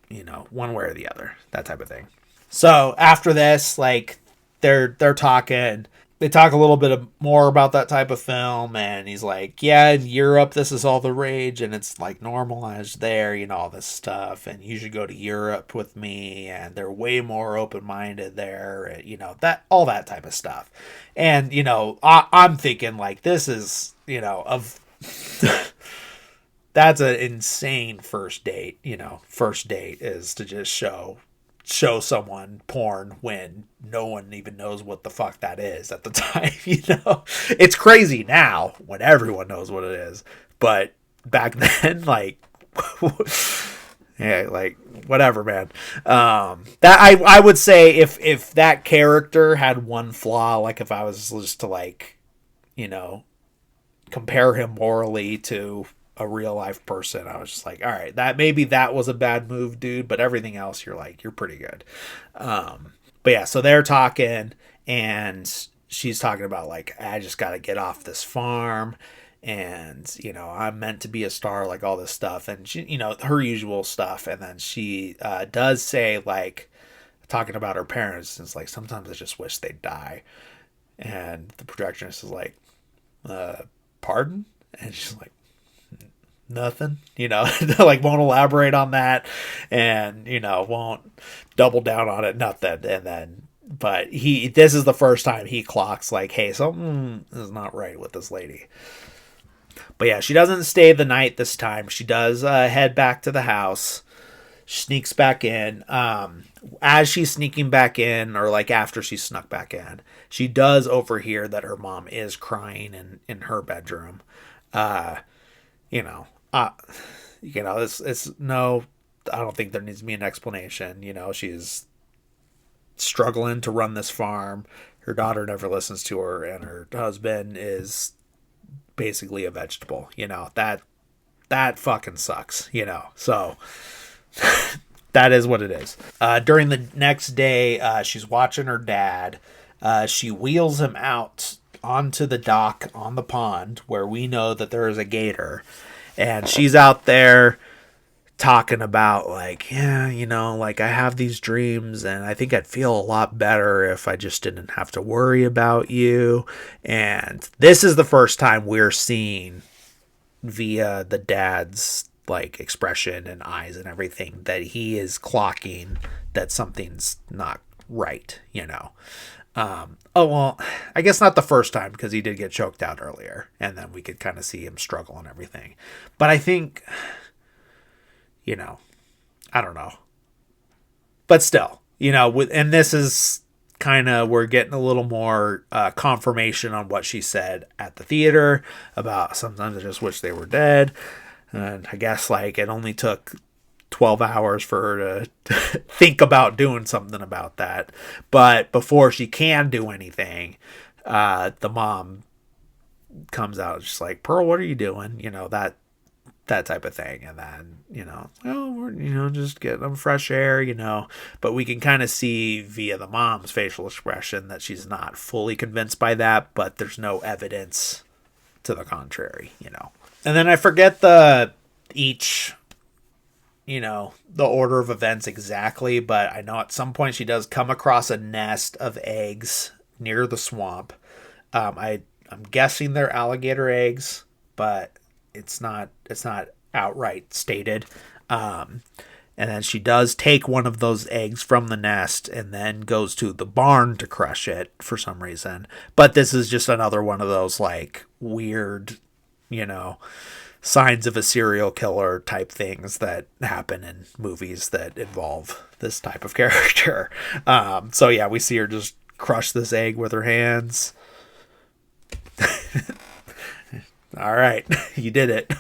you know, one way or the other, that type of thing. So after this, like, they're talking. They talk a little bit more about that type of film, and he's like, yeah, in Europe, this is all the rage, and it's like normalized there, you know, all this stuff, and you should go to Europe with me, and they're way more open-minded there, and, you know, that, all that type of stuff. And, you know, I'm thinking, like, this is, you know, that's an insane first date, you know. First date is to just show someone porn when no one even knows what the fuck that is at the time, you know. It's crazy now when everyone knows what it is, but back then, like, yeah, like, whatever, man. That I would say if that character had one flaw, like if I was just to, like, you know, compare him morally to a real life person, I was just like, all right, that was a bad move, dude, but everything else, you're pretty good. But yeah, so they're talking, and she's talking about, like, I just got to get off this farm, and I'm meant to be a star, like all this stuff, and she, her usual stuff. And then she does say, like, talking about her parents, it's like, sometimes I just wish they'd die. And the projectionist is like, pardon? And she's like, nothing, like, won't elaborate on that, and won't double down on it, nothing. And then, but this is the first time he clocks, like, hey, something is not right with this lady. But yeah, she doesn't stay the night this time. She does head back to the house. She sneaks back in. As she's sneaking back in, or like after she snuck back in, she does overhear that her mom is crying in her bedroom. It's no, I don't think there needs to be an explanation. She's struggling to run this farm. Her daughter never listens to her, and her husband is basically a vegetable. That fucking sucks. So that is what it is. During the next day, she's watching her dad. She wheels him out onto the dock on the pond where we know that there is a gator, and she's out there talking about, like, yeah, like, I have these dreams and I think I'd feel a lot better if I just didn't have to worry about you. And this is the first time we're seeing, via the dad's, like, expression and eyes and everything, that he is clocking that something's not right. Well, I guess not the first time, because he did get choked out earlier, and then we could kind of see him struggle and everything. But I think, I don't know. But still, and this is kind of, we're getting a little more confirmation on what she said at the theater about, sometimes I just wish they were dead. And I guess, like, it only took 12 hours for her to think about doing something about that. But before she can do anything, the mom comes out just like, Pearl, what are you doing? That type of thing. And then, we're, just getting them fresh air, but we can kind of see via the mom's facial expression that she's not fully convinced by that, but there's no evidence to the contrary. And then I forget the order of events exactly, but I know at some point she does come across a nest of eggs near the swamp. I'm guessing they're alligator eggs, but it's not outright stated. And then she does take one of those eggs from the nest and then goes to the barn to crush it for some reason. But this is just another one of those, like, weird, signs of a serial killer type things that happen in movies that involve this type of character. So yeah, we see her just crush this egg with her hands. All right, you did it.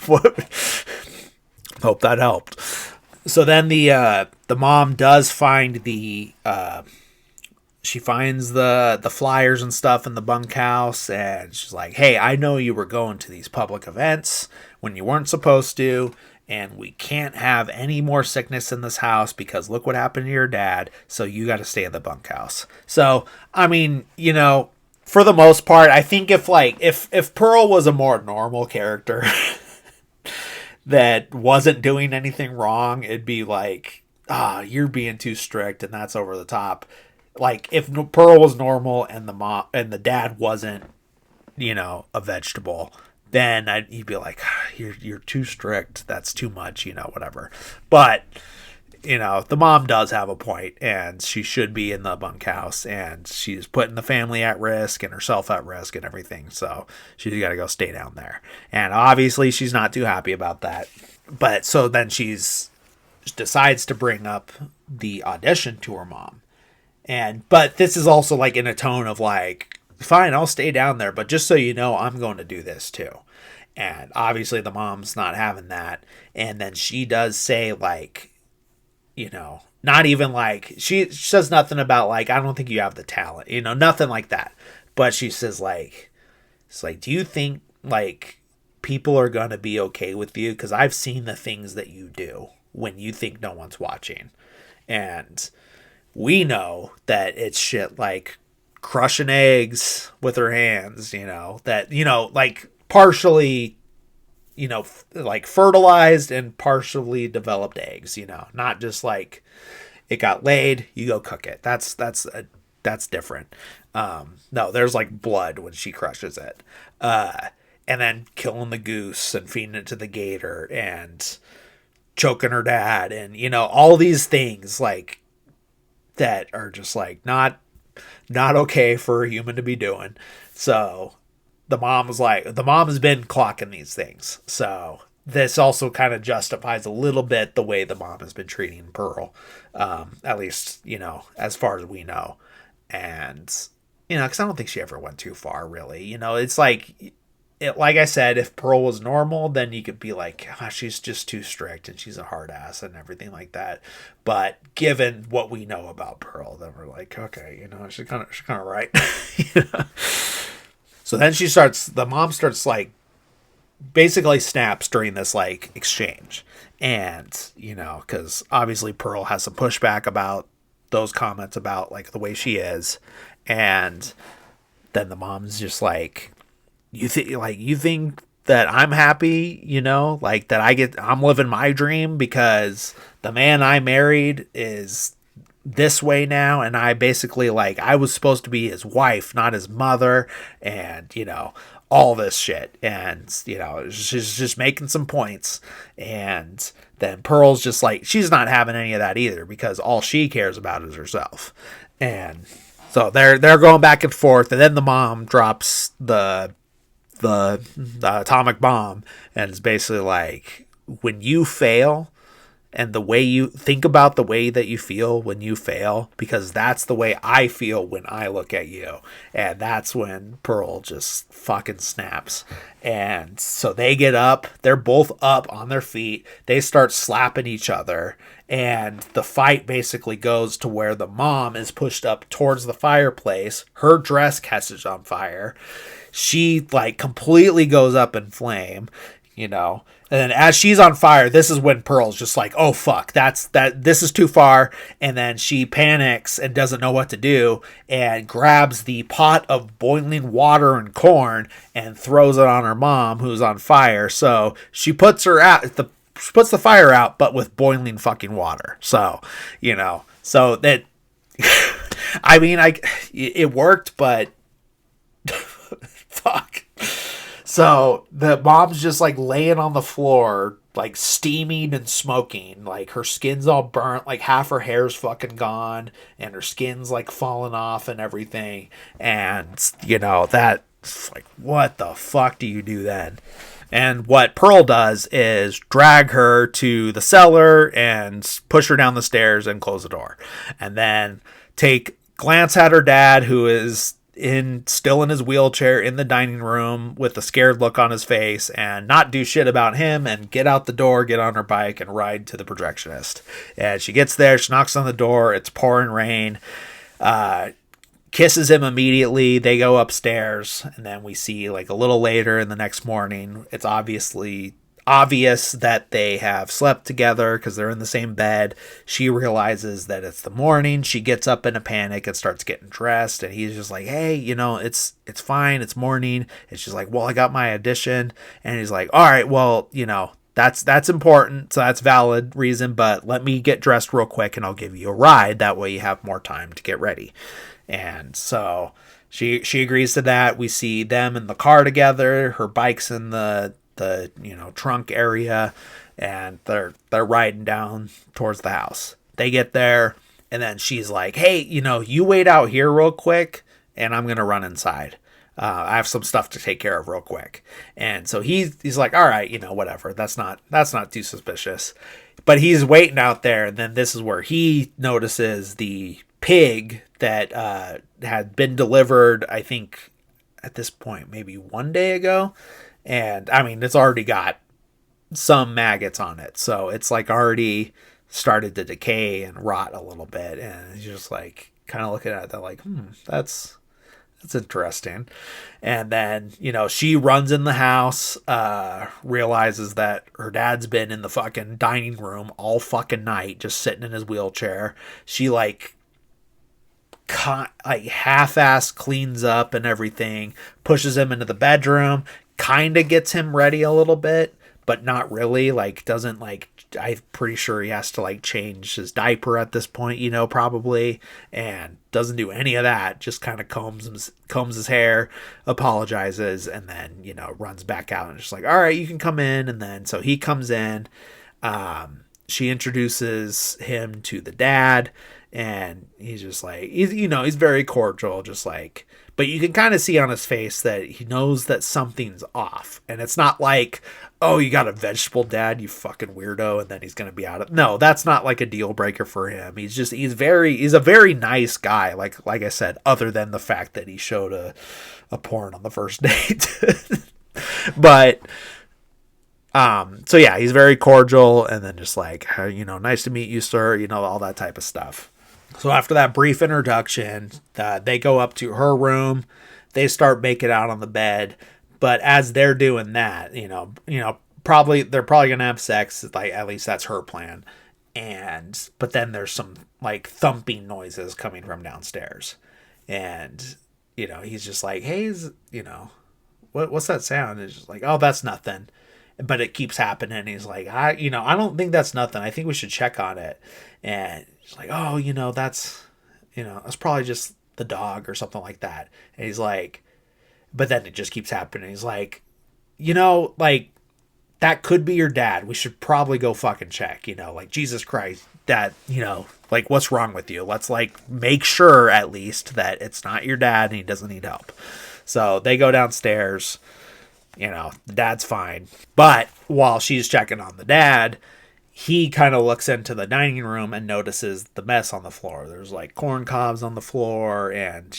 Hope that helped. So then the mom does find she finds the flyers and stuff in the bunkhouse, and she's like, hey, I know you were going to these public events when you weren't supposed to, and we can't have any more sickness in this house because look what happened to your dad, so you got to stay in the bunkhouse. So, I mean, for the most part, I think if Pearl was a more normal character that wasn't doing anything wrong, it'd be like, you're being too strict and that's over the top. Like, if Pearl was normal and the mom and the dad wasn't, a vegetable, then you'd be like, you're too strict. That's too much, whatever. But the mom does have a point, and she should be in the bunkhouse, and she's putting the family at risk and herself at risk and everything. So she's got to go stay down there. And obviously she's not too happy about that. But so then decides to bring up the audition to her mom. But this is also, like, in a tone of, like, fine, I'll stay down there, but just so you know, I'm going to do this too. And obviously the mom's not having that. And then she does say, like, not even like, she says nothing about, like, I don't think you have the talent, nothing like that. But she says, like, it's like, do you think, like, people are going to be okay with you? Because I've seen the things that you do when you think no one's watching. And we know that it's shit like crushing eggs with her hands, that, like, partially, like fertilized and partially developed eggs, not just like it got laid, you go cook it. That's different. No, there's like blood when she crushes it. And then killing the goose and feeding it to the gator and choking her dad and, all these things like that are just like not okay for a human to be doing. So the mom has been clocking these things. So this also kind of justifies a little bit the way the mom has been treating Pearl, at least, as far as we know. And, because I don't think she ever went too far, really. It's like, like I said, if Pearl was normal, then you could be like, oh, she's just too strict and she's a hard ass and everything like that. But given what we know about Pearl, then we're like, okay, she's kind of right. So then the mom starts like, basically snaps during this like exchange. And, because obviously Pearl has some pushback about those comments about like the way she is. And then the mom's just like, you think that I'm happy, like that I'm living my dream because the man I married is this way now, and I basically like I was supposed to be his wife, not his mother, and all this shit. And she's just making some points. And then Pearl's just like, she's not having any of that either, because all she cares about is herself. And so they're going back and forth, and then the mom drops the atomic bomb, and it's basically like, when you fail, and the way you think about the way that you feel when you fail, because that's the way I feel when I look at you. And that's when Pearl just fucking snaps. And so they get up, they're both up on their feet, they start slapping each other, and the fight basically goes to where the mom is pushed up towards the fireplace, her dress catches on fire, she like completely goes up in flame, and then as she's on fire, this is when Pearl's just like, oh fuck, this is too far. And then she panics and doesn't know what to do and grabs the pot of boiling water and corn and throws it on her mom, who's on fire. So she puts her out, she puts the fire out, but with boiling fucking water. So, so that, I mean, it worked, but fuck. So the mom's just like laying on the floor, like steaming and smoking, like her skin's all burnt, like half her hair's fucking gone, and her skin's like falling off and everything. And, that's like, what the fuck do you do then? And what Pearl does is drag her to the cellar and push her down the stairs and close the door. And then glance at her dad, who is still in his wheelchair in the dining room with a scared look on his face, and not do shit about him, and get out the door, get on her bike, and ride to the projectionist. And she gets there, she knocks on the door, it's pouring rain, kisses him immediately, they go upstairs, and then we see like a little later in the next morning, it's obvious that they have slept together because they're in the same bed. She realizes that it's the morning. She gets up in a panic and starts getting dressed, and he's just like, hey, it's fine, it's morning. And she's like, well, I got my audition. And he's like, all right, well, that's important, so that's valid reason, but let me get dressed real quick and I'll give you a ride, that way you have more time to get ready. And so she agrees to that. We see them in the car together, her bike's in the trunk area, and they're riding down towards the house. They get there, and then she's like, hey, you wait out here real quick, and I'm gonna run inside. I have some stuff to take care of real quick. And so he's like, all right, whatever, that's not too suspicious. But he's waiting out there, and then this is where he notices the pig that had been delivered, I think at this point maybe one day ago. And I mean, it's already got some maggots on it, so it's like already started to decay and rot a little bit. And you're just like kind of looking at that like, that's interesting. And then, she runs in the house, realizes that her dad's been in the fucking dining room all fucking night, just sitting in his wheelchair. She like like half-ass cleans up and everything, pushes him into the bedroom, kind of gets him ready a little bit, but not really. Like, doesn't, like, I'm pretty sure he has to, like, change his diaper at this point, you know, probably, and doesn't do any of that. Just kind of combs his hair, apologizes, and then, you know, runs back out and just like, all right, you can come in. And then so he comes in. She introduces him to the dad, and he's just like, he's very cordial, just like, but you can kind of see on his face that he knows that something's off. And it's not like, oh, you got a vegetable dad, you fucking weirdo, and then he's going to be out of, no, that's not like a deal breaker for him. He's a very nice guy. Like I said, other than the fact that he showed a porn on the first date. But, so yeah, he's very cordial, and then just like, nice to meet you, sir, all that type of stuff. So after that brief introduction, they go up to her room. They start making out on the bed. But as they're doing that, they're probably gonna have sex. Like, at least that's her plan. But then there's some like thumping noises coming from downstairs, and he's just like, hey, what's that sound? And it's just like, oh, that's nothing. But it keeps happening. He's like, I don't think that's nothing. I think we should check on it. And he's like, oh, that's probably just the dog or something like that. And he's like, but then it just keeps happening. He's like, like, that could be your dad. We should probably go fucking check, like, Jesus Christ, dad, like, what's wrong with you? Let's, like, make sure at least that it's not your dad and he doesn't need help. So they go downstairs. The dad's fine. But while she's checking on the dad, he kind of looks into the dining room and notices the mess on the floor. There's like corn cobs on the floor, and,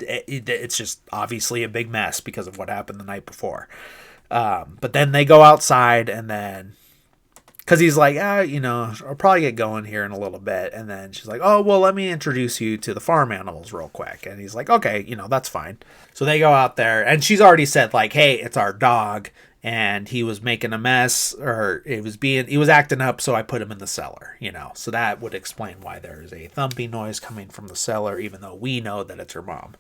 it's just obviously a big mess because of what happened the night before. But then they go outside, and then, because he's like, I'll probably get going here in a little bit. And then she's like, oh, well, let me introduce you to the farm animals real quick. And he's like, okay, that's fine. So they go out there, and she's already said, like, hey, it's our dog, and he was making a mess, or he was acting up, so I put him in the cellar, So that would explain why there is a thumping noise coming from the cellar, even though we know that it's her mom.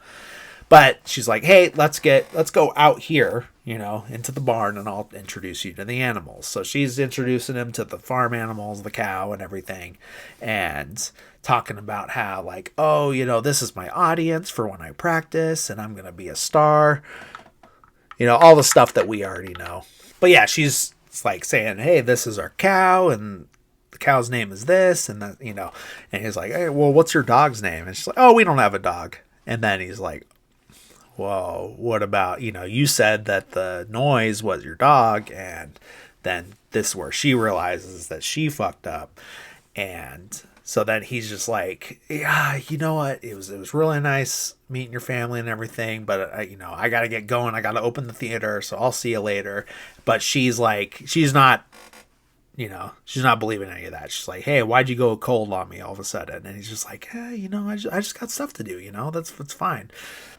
But she's like, hey, let's go out here, into the barn, and I'll introduce you to the animals. So she's introducing him to the farm animals, the cow and everything, and talking about how, like, oh, this is my audience for when I practice, and I'm going to be a star. All the stuff that we already know. But yeah, she's like saying, hey, this is our cow, and the cow's name is this, and that, and he's like, hey, well, what's your dog's name? And she's like, oh, we don't have a dog. And then he's like, whoa, what about, you said that the noise was your dog. And then this is where she realizes that she fucked up. And so then he's just like, yeah, you know what? It was really nice meeting your family and everything, but I got to get going. I got to open the theater, so I'll see you later. But she's like, she's not believing any of that. She's like, hey, why'd you go cold on me all of a sudden? And he's just like, hey, I just got stuff to do, that's fine.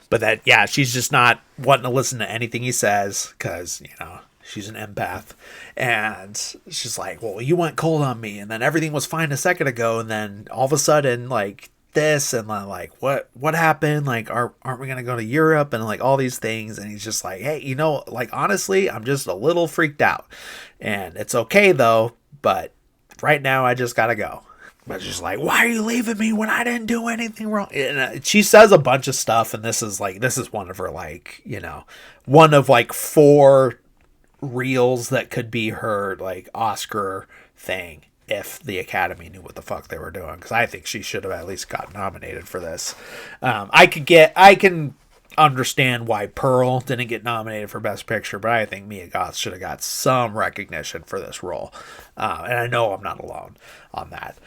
But that, yeah, she's just not wanting to listen to anything he says, because, she's an empath. And she's like, well, you went cold on me, and then everything was fine a second ago, and then all of a sudden, like, this, and like, what happened? Like, aren't we gonna go to Europe, and like all these things? And he's just like, hey, like, honestly, I'm just a little freaked out, and it's okay though, but right now I just gotta go. But she's like, why are you leaving me when I didn't do anything wrong? And she says a bunch of stuff, and this is one of her, like, one of like 4 reels that could be her, like, Oscar thing if the Academy knew what the fuck they were doing, because I think she should have at least got nominated for this. I can understand why Pearl didn't get nominated for Best Picture, but I think Mia Goth should have got some recognition for this role. And I know I'm not alone on that.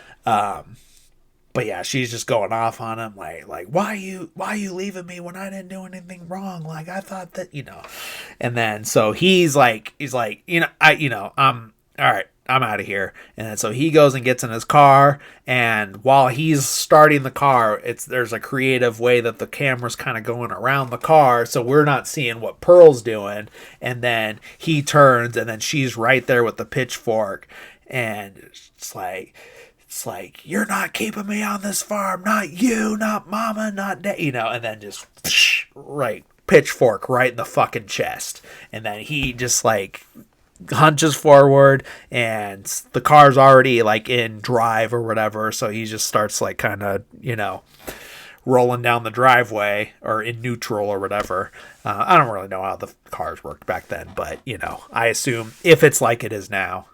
But yeah, she's just going off on him, like, why are you leaving me when I didn't do anything wrong? Like, I thought that, and then, so he's like, I'm all right, I'm out of here. And then, so he goes and gets in his car, and while he's starting the car, there's a creative way that the camera's kind of going around the car, so we're not seeing what Pearl's doing. And then he turns, and then she's right there with the pitchfork, and it's like, it's like, you're not keeping me on this farm, not you, not mama, not dad, and then just right pitchfork right in the fucking chest. And then he just like hunches forward, and the car's already like in drive or whatever, so he just starts like kind of rolling down the driveway, or in neutral or whatever. I don't really know how the cars worked back then, but I assume if it's like it is now,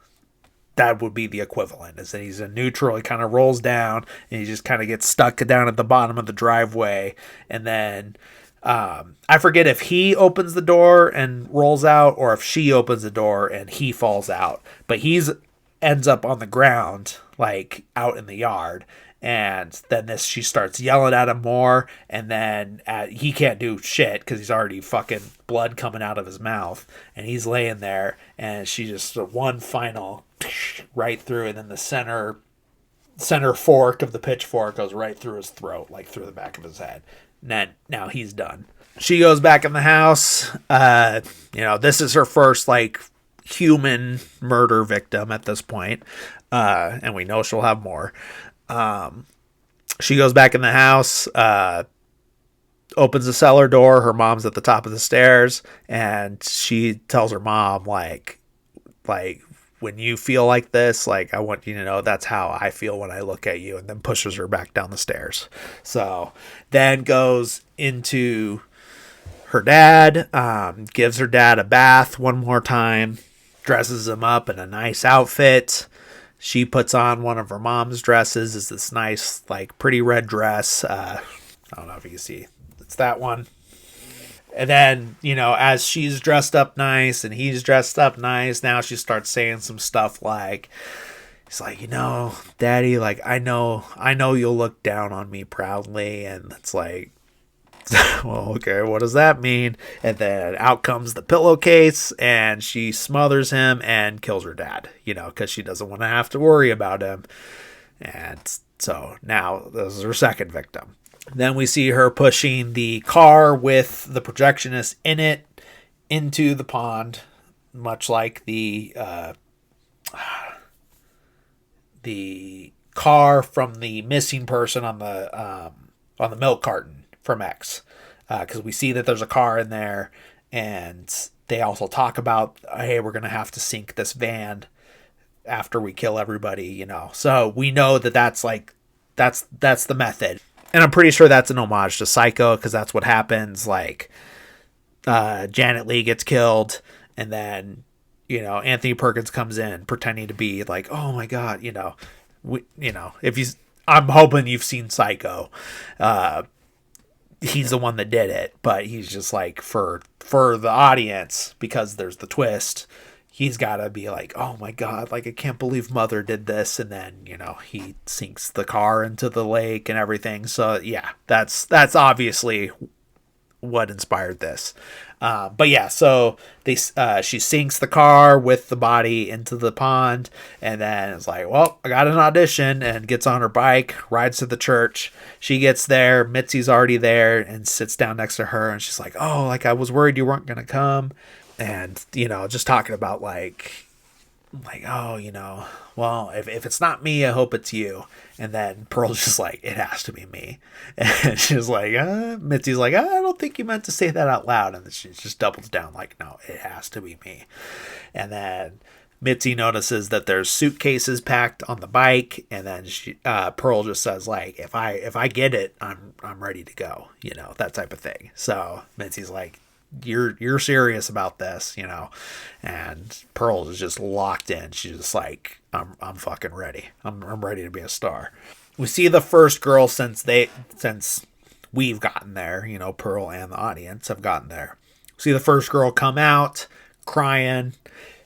that would be the equivalent, is that he's in neutral, he kind of rolls down, and he just kind of gets stuck down at the bottom of the driveway. And then I forget if he opens the door and rolls out, or if she opens the door and he falls out, but he's ends up on the ground, like out in the yard. And then she starts yelling at him more, and then he can't do shit because he's already fucking blood coming out of his mouth, and he's laying there, and she just one final right through, and then the center fork of the pitchfork goes right through his throat, like through the back of his head. And then now he's done. She goes back in the house. This is her first like human murder victim at this point, and we know she'll have more. She goes back in the house, opens the cellar door. Her mom's at the top of the stairs, and she tells her mom, like, when you feel like this, like, I want you to know that's how I feel when I look at you, and then pushes her back down the stairs. So then goes into her dad, gives her dad a bath one more time, dresses him up in a nice outfit. She puts on one of her mom's dresses. Is this nice, like, pretty red dress. I don't know if you can see. It's that one. And then, as she's dressed up nice and he's dressed up nice, now she starts saying some stuff like, he's like, Daddy, like, I know you'll look down on me proudly. And it's like, well, okay, what does that mean? And then out comes the pillowcase, and she smothers him and kills her dad, because she doesn't want to have to worry about him. And so now this is her second victim. Then we see her pushing the car with the projectionist in it into the pond, much like the car from the missing person on the milk carton from X, because we see that there's a car in there, and they also talk about, hey, we're gonna have to sink this van after we kill everybody, so we know that's the method. And I'm pretty sure that's an homage to Psycho, because that's what happens. Like, Janet Leigh gets killed, and then Anthony Perkins comes in pretending to be like, oh my god, I'm hoping you've seen Psycho. He's the one that did it, but he's just like, for the audience, because there's the twist, he's got to be like, oh my god, like, I can't believe Mother did this. And then he sinks the car into the lake and everything. So yeah, that's obviously what inspired this. But yeah, so she sinks the car with the body into the pond, and then it's like, well, I got an audition, and gets on her bike, rides to the church. She gets there, Mitzi's already there, and sits down next to her, and she's like, oh, like, I was worried you weren't gonna come. And just talking about like, oh, well, if it's not me, I hope it's you. And then Pearl's just like, it has to be me. And she's like, Mitzi's like, I don't think you meant to say that out loud. And then she just doubles down like, no, it has to be me. And then Mitzi notices that there's suitcases packed on the bike, and then Pearl just says like, if I get it, I'm ready to go, that type of thing. So Mitzi's like, you're serious about this, and Pearl is just locked in. She's just like, I'm fucking ready. I'm ready to be a star. We see the first girl since we've gotten there, Pearl and the audience have gotten there. See the first girl come out crying.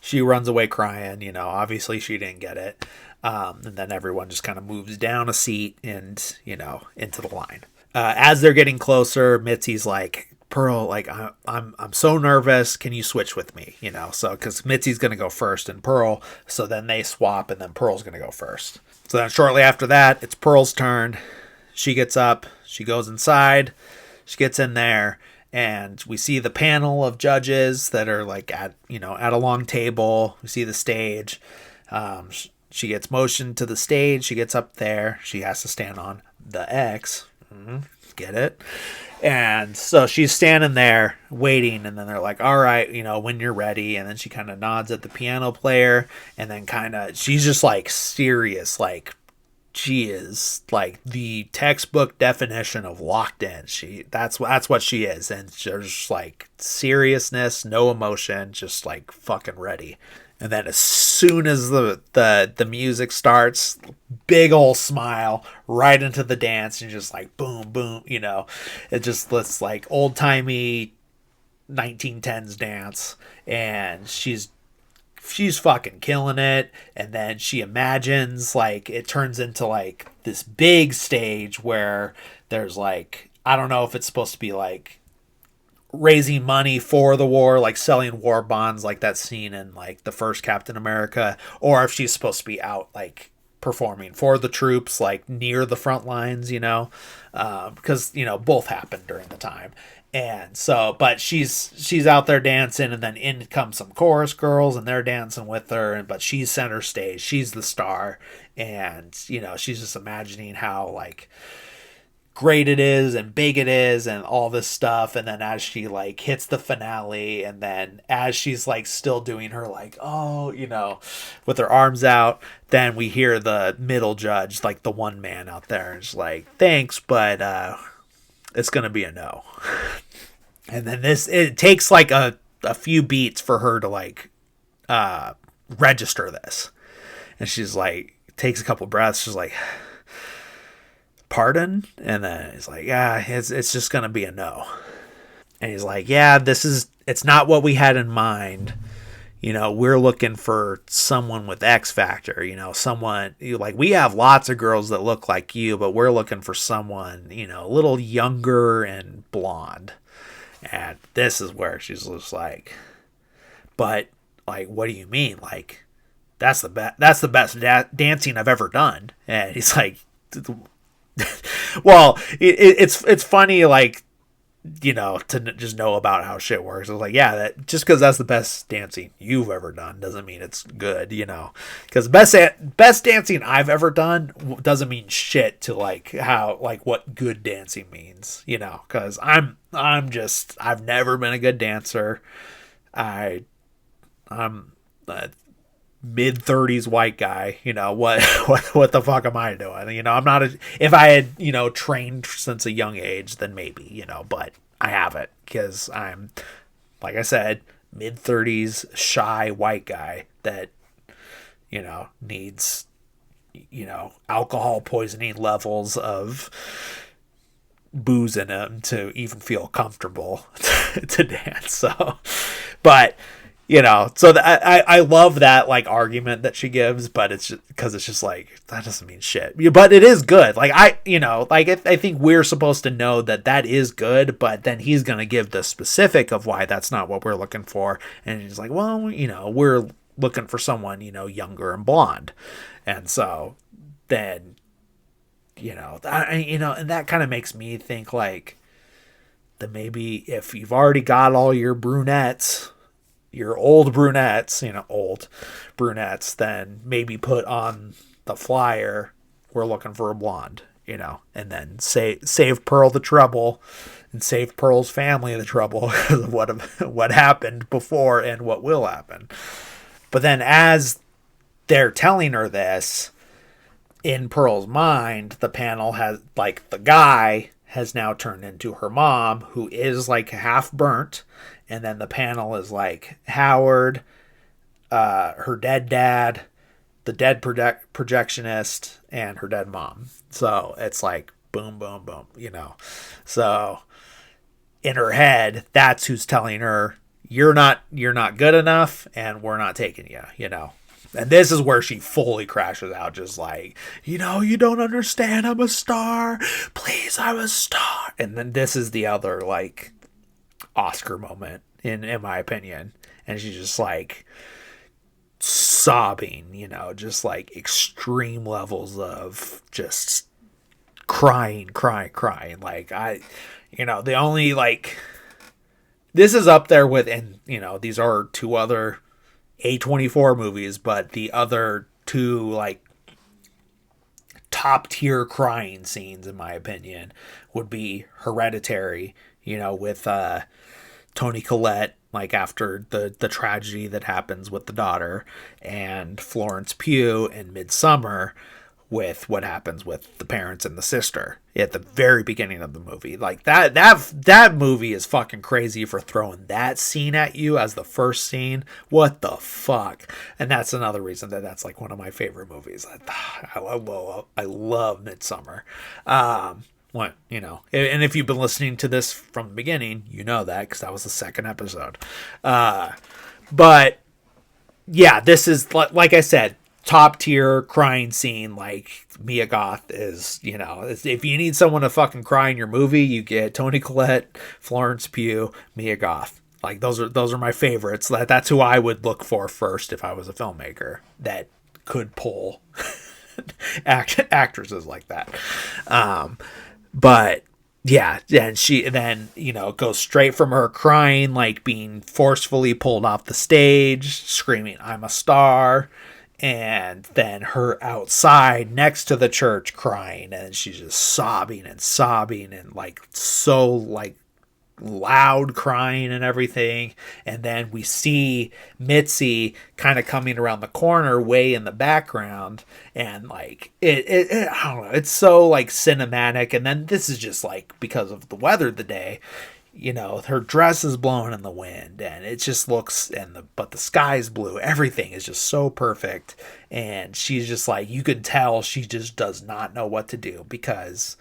She runs away crying, obviously she didn't get it. And then everyone just kind of moves down a seat and, into the line. As they're getting closer, Mitzi's like, Pearl, like, I'm so nervous. Can you switch with me? So because Mitzi's gonna go first and Pearl, so then they swap, and then Pearl's gonna go first. So then shortly after that, it's Pearl's turn. She gets up. She goes inside. She gets in there, and we see the panel of judges that are like at a long table. We see the stage. she gets motioned to the stage. She gets up there. She has to stand on the X. Get it? And so she's standing there waiting, and then they're like, all right, when you're ready. And then she kind of nods at the piano player, and then she's just like serious, like she is like the textbook definition of locked in. That's what she is. And there's like seriousness, no emotion, just like fucking ready. And then as soon as the music starts, big old smile right into the dance, and just like boom, boom, it just looks like old timey 1910s dance. And she's fucking killing it. And then she imagines like it turns into like this big stage where there's like, I don't know if it's supposed to be like raising money for the war, like selling war bonds, like that scene in like the first Captain America, or if she's supposed to be out like performing for the troops, like near the front lines, because both happened during the time. And so, but she's out there dancing, and then in come some chorus girls, and they're dancing with her, but she's center stage, she's the star. And she's just imagining how like great it is and big it is and all this stuff. And then as she like hits the finale, and then as she's like still doing her like, oh, with her arms out, then we hear the middle judge, like the one man out there, and she's like, thanks, but it's gonna be a no. And then it takes like a few beats for her to like register this. And she's like, takes a couple breaths, she's like, pardon? And then he's like, yeah, it's just gonna be a no. And he's like, yeah, it's not what we had in mind. We're looking for someone with X factor, someone like, we have lots of girls that look like you, but we're looking for someone, a little younger and blonde. And this is where she's just like, but like, what do you mean? Like, that's the best dancing I've ever done. And he's like, well, it's funny, like, to just know about how shit works. I was like, yeah, that just because that's the best dancing you've ever done doesn't mean it's good, because best dancing I've ever done doesn't mean shit to like how, like, what good dancing means, because I've never been a good dancer. I'm a mid-30s white guy, what the fuck am I doing? I'm not if I had, trained since a young age, then maybe, but I haven't, because I'm, like I said, mid-30s shy white guy that, needs, alcohol poisoning levels of booze in him to even feel comfortable to dance. So, but so I love that like argument that she gives, but it's just because it's just like, that doesn't mean shit. But it is good. Like I think we're supposed to know that is good, but then he's gonna give the specific of why that's not what we're looking for, and he's like, well, we're looking for someone younger and blonde, and so then and that kind of makes me think like that maybe if you've already got all your brunettes, your old brunettes, then maybe put on the flyer, we're looking for a blonde, and then save Pearl the trouble and save Pearl's family the trouble because of what happened before and what will happen. But then as they're telling her this, in Pearl's mind, the panel has, like, the guy has now turned into her mom, who is like half burnt. And then the panel is like Howard, her dead dad, the dead projectionist, and her dead mom. So it's like boom, boom, boom, So in her head, that's who's telling her, you're not good enough, and we're not taking you, And this is where she fully crashes out, just like, you don't understand, I'm a star. Please, I'm a star. And then this is the other, like, Oscar moment, in my opinion. And she's just, like, sobbing, just, like, extreme levels of just crying. Like, the only, like, this is up there with, and, these are two other A24 movies, but the other two like top tier crying scenes, in my opinion, would be Hereditary, with Toni Collette, like after the tragedy that happens with the daughter, and Florence Pugh in Midsummer with what happens with the parents and the sister at the very beginning of the movie. Like that movie is fucking crazy for throwing that scene at you as the first scene. What the fuck? And that's another reason that's like one of my favorite movies. I love Midsummer. And if you've been listening to this from the beginning, you know that because that was the second episode. But yeah, this is like I said, top tier crying scene. Like Mia Goth is, if you need someone to fucking cry in your movie, you get Toni Collette, Florence Pugh, Mia Goth. Like those are my favorites. That's who I would look for first if I was a filmmaker that could pull actresses like that. But yeah, and she then, goes straight from her crying, like being forcefully pulled off the stage, screaming, "I'm a star." And then her outside next to the church crying, and she's just sobbing and like so like loud crying and everything. And then we see Mitzi kind of coming around the corner way in the background, and like it I don't know, it's so like cinematic. And then this is just like because of the weather of the day, her dress is blowing in the wind, and it just looks, but the sky's blue. Everything is just so perfect, and she's just like, you could tell she just does not know what to do because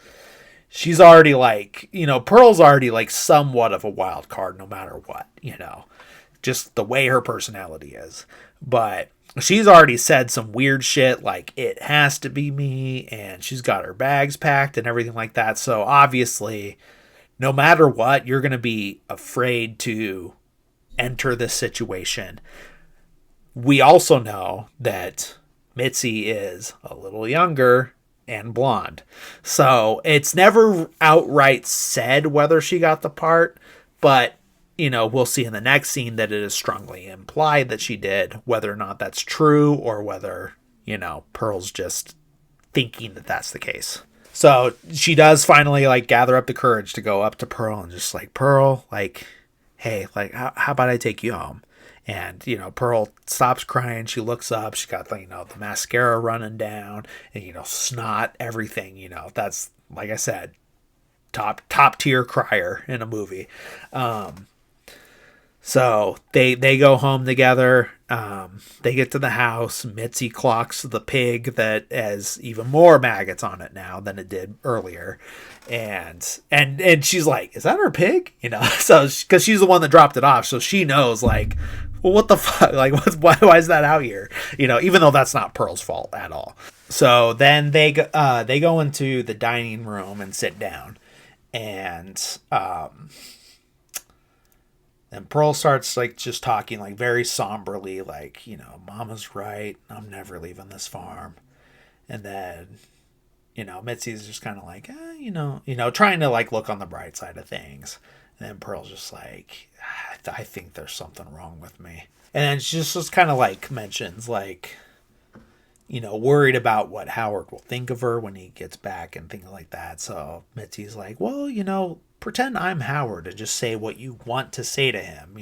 she's already like, Pearl's already like somewhat of a wild card no matter what, just the way her personality is. But she's already said some weird shit like, it has to be me, and she's got her bags packed and everything like that. So obviously, no matter what, you're going to be afraid to enter this situation. We also know that Mitzi is a little younger and blonde. So it's never outright said whether she got the part, but, we'll see in the next scene that it is strongly implied that she did. Whether or not that's true, or whether, Pearl's just thinking that that's the case. So she does finally like gather up the courage to go up to Pearl and just like, "Pearl, like, hey, like, how about I take you home?" And, Pearl stops crying. She looks up. She got the, the mascara running down and, snot, everything, that's, like I said, top tier crier in a movie. So they go home together. They get to the house. Mitzi clocks the pig that has even more maggots on it now than it did earlier, and she's like, "Is that her pig?" So because she's the one that dropped it off, so she knows like, well, what the fuck? Like, why is that out here? Even though that's not Pearl's fault at all. So then they go into the dining room and sit down, and and Pearl starts like just talking like very somberly, like, "Mama's right. I'm never leaving this farm." And then, Mitzi's just kind of like, trying to like look on the bright side of things. And then Pearl's just like, "I think there's something wrong with me." And then she just kind of like mentions like, worried about what Howard will think of her when he gets back and things like that. So Mitzi's like, "Well, pretend I'm Howard and just say what you want to say to him,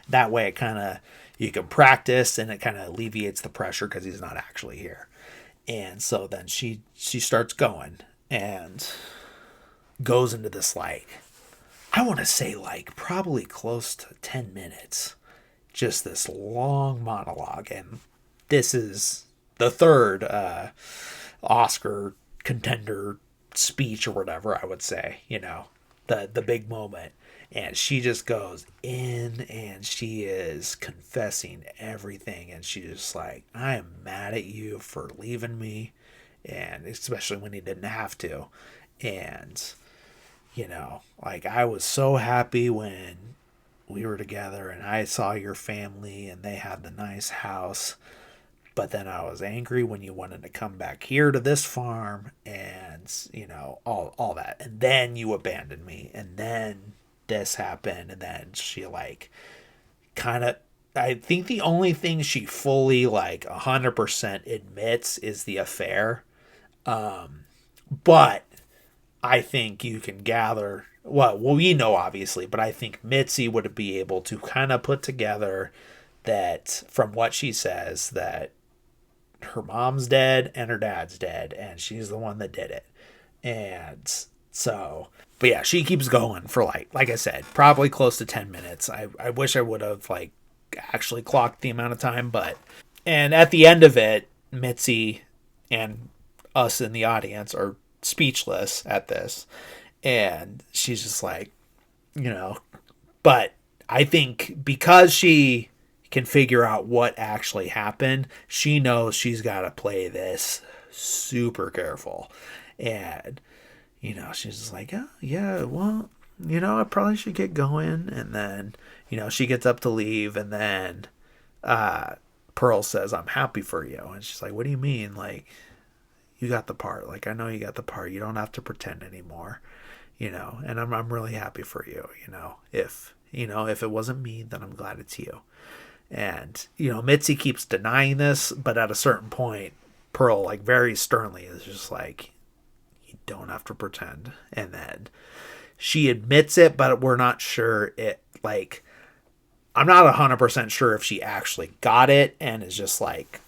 That way it kind of, you can practice and it kind of alleviates the pressure because he's not actually here." And so then she starts going and goes into this like, I want to say like probably close to 10 minutes, just this long monologue. And this is the third Oscar contender speech or whatever, I would say, the big moment. And she just goes in and she is confessing everything. And she's just like, "I am mad at you for leaving me." And especially when he didn't have to. And, like, "I was so happy when we were together and I saw your family and they had the nice house. But then I was angry when you wanted to come back here to this farm and, all that. And then you abandoned me. And then this happened." And then she like kind of I think the only thing she fully like 100% admits is the affair. But I think you can gather, well, we know obviously, but I think Mitzi would be able to kind of put together that from what she says that her mom's dead and her dad's dead and she's the one that did it. And so, but yeah, she keeps going for like I said, probably close to 10 minutes. I wish I would have like actually clocked the amount of time, but, and at the end of it, Mitzi and us in the audience are speechless at this. And she's just like, but I think because she can figure out what actually happened, she knows she's got to play this super careful. And, she's just like, oh, yeah, well, I probably should get going. And then, she gets up to leave. And then Pearl says, I'm happy for you. And she's like, what do you mean? Like, you got the part. Like, I know you got the part. You don't have to pretend anymore, and I'm really happy for you, if it wasn't me, then I'm glad it's you. And, Mitzi keeps denying this, but at a certain point, Pearl, like, very sternly is just like, you don't have to pretend. And then she admits it, but we're not sure it, like, I'm not 100% sure if she actually got it and is just like,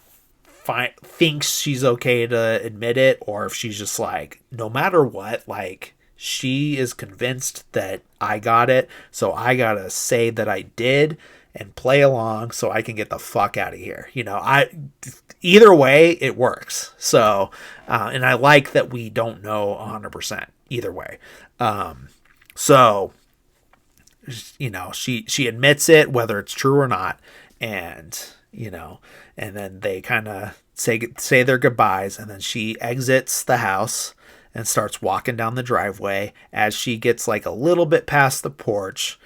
thinks she's okay to admit it, or if she's just like, no matter what, like, she is convinced that I got it, so I gotta say that I did and play along so I can get the fuck out of here. Either way, it works. So, and I like that we don't know 100% either way. So, she admits it, whether it's true or not, and and then they kind of say their goodbyes, and then she exits the house and starts walking down the driveway. As she gets like a little bit past the porch,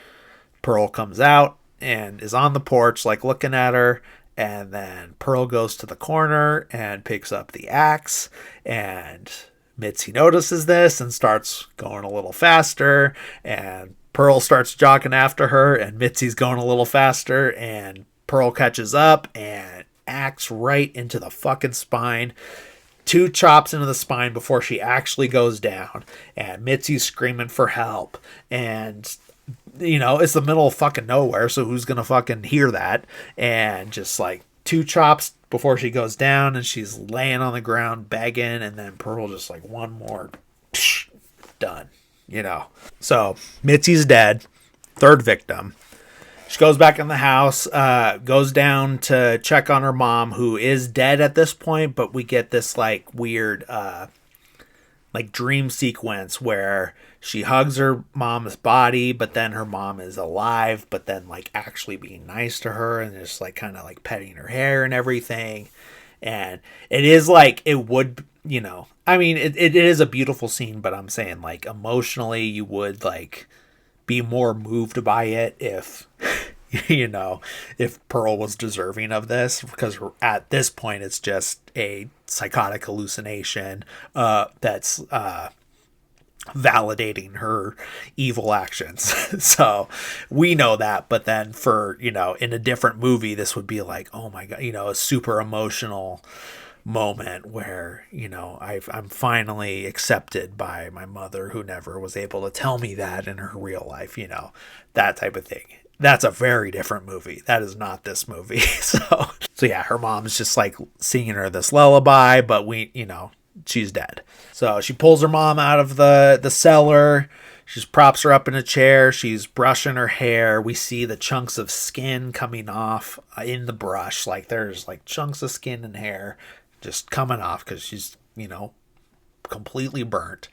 Pearl comes out and is on the porch, like looking at her. And then Pearl goes to the corner and picks up the axe, and Mitzi notices this and starts going a little faster, and Pearl starts jogging after her, and Mitzi's going a little faster, and Pearl catches up and axe right into the fucking spine. 2 chops into the spine before she actually goes down. And Mitzi's screaming for help. And, it's the middle of fucking nowhere, so who's gonna fucking hear that? And just like 2 chops before she goes down, and she's laying on the ground begging, and then Pearl just like one more, done. So Mitzi's dead. 3rd victim. She goes back in the house, goes down to check on her mom, who is dead at this point, but we get this like weird like dream sequence where she hugs her mom's body, but then her mom is alive, but then like actually being nice to her and just like kind of like petting her hair and everything. And it is like, it would, I mean, it is a beautiful scene, but I'm saying like emotionally you would like be more moved by it if if Pearl was deserving of this, because at this point it's just a psychotic hallucination that's validating her evil actions. So we know that, but then for in a different movie this would be like, oh my god, a super emotional moment where I'm finally accepted by my mother, who never was able to tell me that in her real life, that type of thing. That's a very different movie. That is not this movie. So yeah, her mom's just like singing her this lullaby, but she's dead. So she pulls her mom out of the cellar. She props her up in a chair. She's brushing her hair. We see the chunks of skin coming off in the brush. Like there's like chunks of skin and hair just coming off because she's, completely burnt.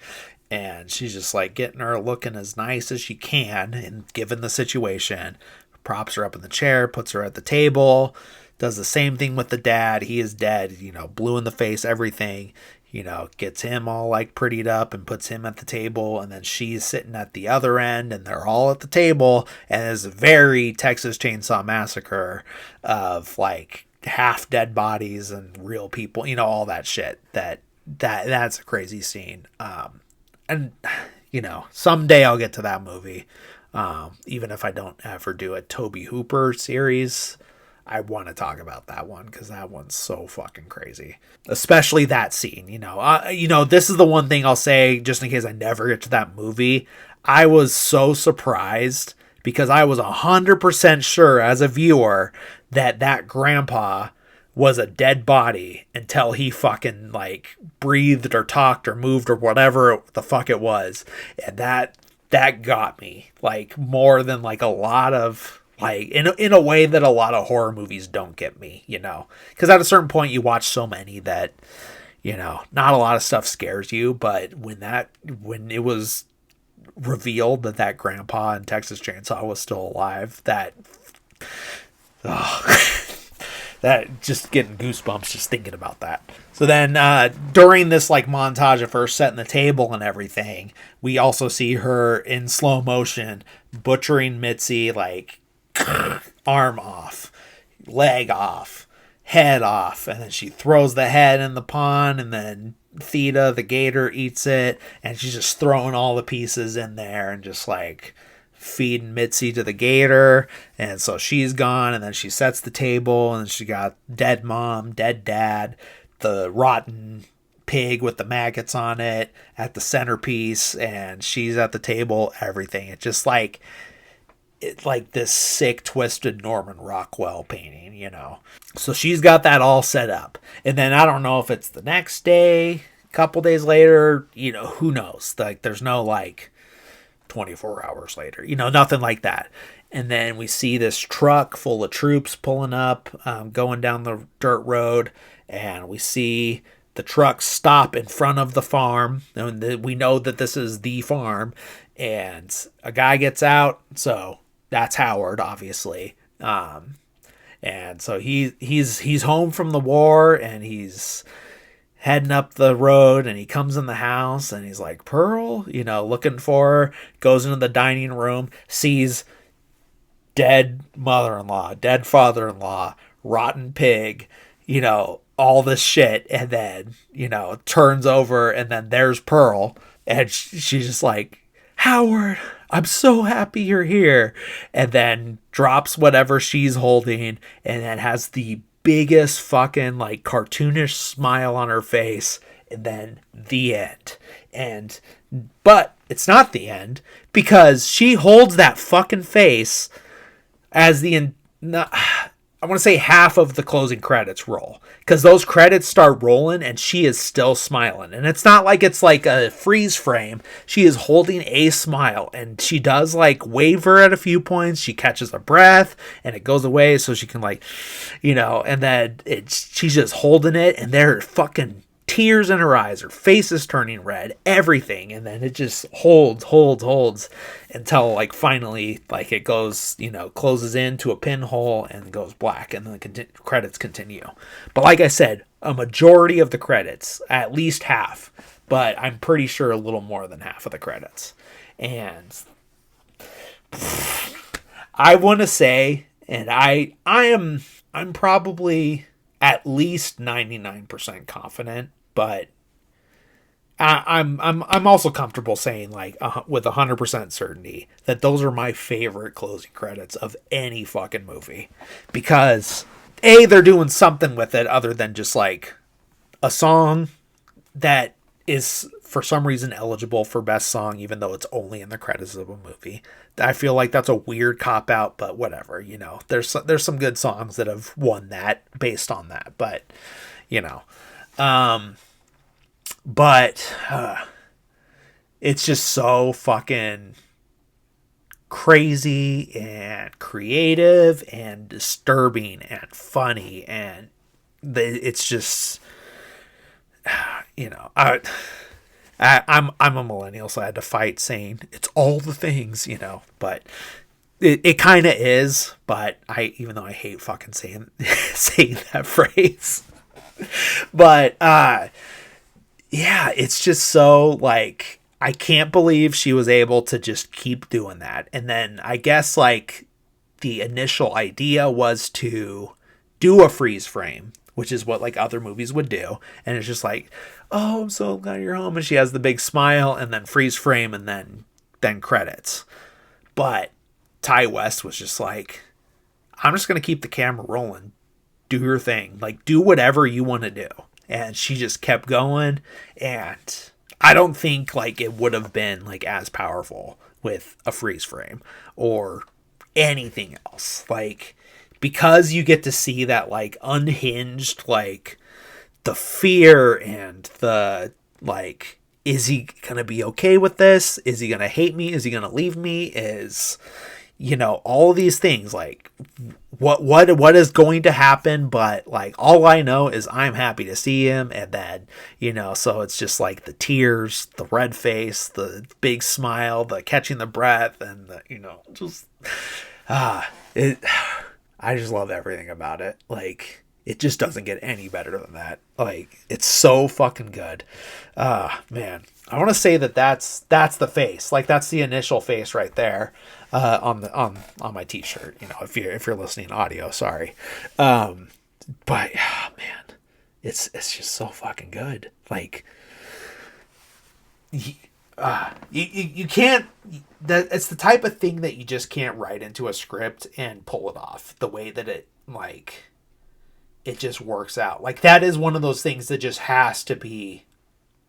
And she's just like getting her looking as nice as she can, and given the situation, props her up in the chair, puts her at the table, does the same thing with the dad. He is dead, blue in the face, everything, gets him all like prettied up and puts him at the table. And then she's sitting at the other end and they're all at the table. And it's a very Texas Chainsaw Massacre of like half dead bodies and real people, all that shit. That's a crazy scene. And someday I'll get to that movie. Even if I don't ever do a Tobe Hooper series, I want to talk about that one because that one's so fucking crazy, especially that scene. This is the one thing I'll say just in case I never get to that movie. I was so surprised because I was 100% sure as a viewer that grandpa was a dead body until he fucking like breathed or talked or moved or whatever the fuck it was. And that got me like more than like a lot of like in a way that a lot of horror movies don't get me, because at a certain point you watch so many that, not a lot of stuff scares you. But when it was revealed that grandpa in Texas Chainsaw was still alive, that just getting goosebumps just thinking about that. So then during this like montage of her setting the table and everything, we also see her in slow motion butchering Mitzi, like arm off, leg off, head off, and then she throws the head in the pond, and then Theta, the gator, eats it, and she's just throwing all the pieces in there and just like feeding Mitzi to the gator. And so she's gone, and then she sets the table, and she got dead mom, dead dad, the rotten pig with the maggots on it at the centerpiece, and she's at the table, everything. It's just like this sick, twisted Norman Rockwell painting, So she's got that all set up. And then I don't know if it's the next day, a couple days later, who knows? Like, there's no, like, 24 hours later, nothing like that. And then we see this truck full of troops pulling up, going down the dirt road, and we see the truck stop in front of the farm. And we know that this is the farm, and a guy gets out, so that's Howard, obviously. And so he's home from the war, and he's heading up the road, and he comes in the house, and he's like, Pearl, looking for her, goes into the dining room, sees dead mother-in-law, dead father-in-law, rotten pig, all this shit, and then, turns over, and then there's Pearl, and she's just like, Howard, I'm so happy you're here. And then drops whatever she's holding, and then has the biggest fucking like cartoonish smile on her face, and then the end. But it's not the end, because she holds that fucking face as I want to say half of the closing credits roll, because those credits start rolling and she is still smiling. And it's not like it's like a freeze frame. She is holding a smile, and she does like waver at a few points. She catches a breath and it goes away so she can like, and then she's just holding it, and there are fucking tears in her eyes. Her face is turning red, everything. And then it just holds until like finally like it goes, closes into a pinhole and goes black, and then the credits continue. But like I said, a majority of the credits, at least half, but I'm pretty sure a little more than half of the credits. And I want to say, and I'm probably at least 99% confident, but I'm also comfortable saying like with 100% certainty that those are my favorite closing credits of any fucking movie, because they're doing something with it other than just like a song that is for some reason eligible for best song, even though it's only in the credits of a movie. I feel like that's a weird cop out, but whatever, there's some good songs that have won that based on that, but it's just so fucking crazy and creative and disturbing and funny, and it's just, I'm a millennial, so I had to fight saying it's all the things, but it kind of is. But even though I hate fucking saying that phrase, but yeah, it's just so like, I can't believe she was able to just keep doing that. And then I guess like the initial idea was to do a freeze frame, which is what like other movies would do. And it's just like, oh, I'm so glad you're home. And she has the big smile, and then freeze frame, and then credits. But Ty West was just like, I'm just going to keep the camera rolling. Do your thing. Like, do whatever you want to do. And she just kept going. And I don't think, like, it would have been, like, as powerful with a freeze frame or anything else. Like, because you get to see that, like, unhinged, like, the fear and the, like, is he going to be okay with this? Is he going to hate me? Is he going to leave me? Is, you know, all these things, like, what is going to happen? But, like, all I know is I'm happy to see him. And then, you know, so it's just like the tears, the red face, the big smile, the catching the breath, and the, you know, just, I just love everything about it. Like, it just doesn't get any better than that. Like, it's so fucking good. Man, I want to say that's the face. Like, that's the initial face right there, on my t-shirt. You know, if you're listening audio, sorry. But man, it's just so fucking good. Like, you can't. It's the type of thing that you just can't write into a script and pull it off the way that it, like, it just works out. Like, that is one of those things that just has to be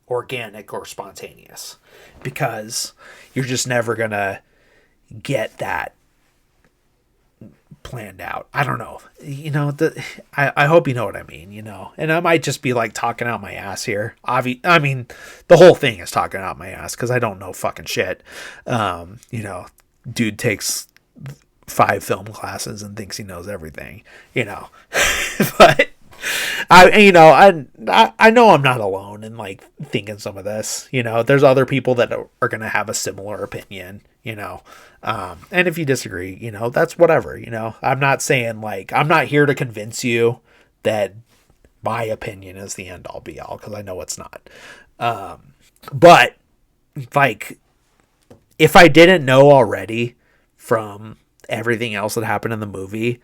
organic or spontaneous, because you're just never gonna get that planned out. I don't know. You know, I hope you know what I mean, you know. And I might just be, like, talking out my ass here. I mean, the whole thing is talking out my ass because I don't know fucking shit. You know, dude takes 5 film classes and thinks he knows everything, you know. But I know I'm not alone in, like, thinking some of this. You know, there's other people that are going to have a similar opinion, you know. And if you disagree, you know, that's whatever, you know. I'm not saying, like, I'm not here to convince you that my opinion is the end all be all, because I know it's not. But, like, if I didn't know already from everything else that happened in the movie,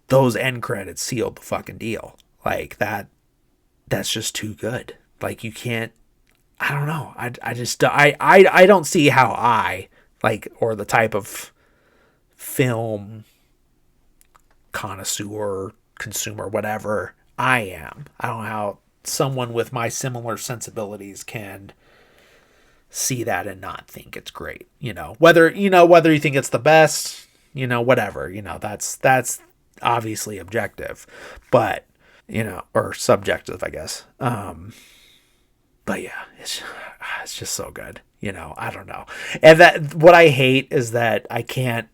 those end credits sealed the fucking deal. Like, that's just too good. Like, you can't, I don't know. I don't see how like, or the type of film connoisseur, consumer, whatever I am. I don't know how someone with my similar sensibilities can see that and not think it's great. You know, whether you think it's the best, you know, whatever, you know, that's obviously objective, but, you know, or subjective, I guess. But yeah, it's just so good. You know, I don't know. And that, what I hate is that I can't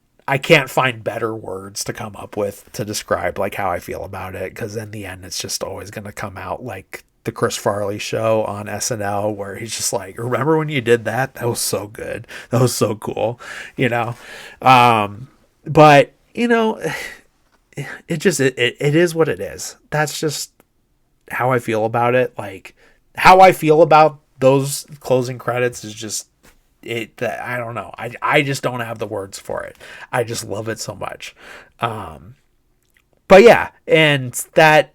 find better words to come up with to describe, like, how I feel about it. Cause in the end, it's just always going to come out like the Chris Farley show on SNL, where he's just like, remember when you did that? That was so good. That was so cool. You know? But, you know, it is what it is. That's just how I feel about it. Like, how I feel about those closing credits is just it. I don't know. I just don't have the words for it. I just love it so much. But yeah, and that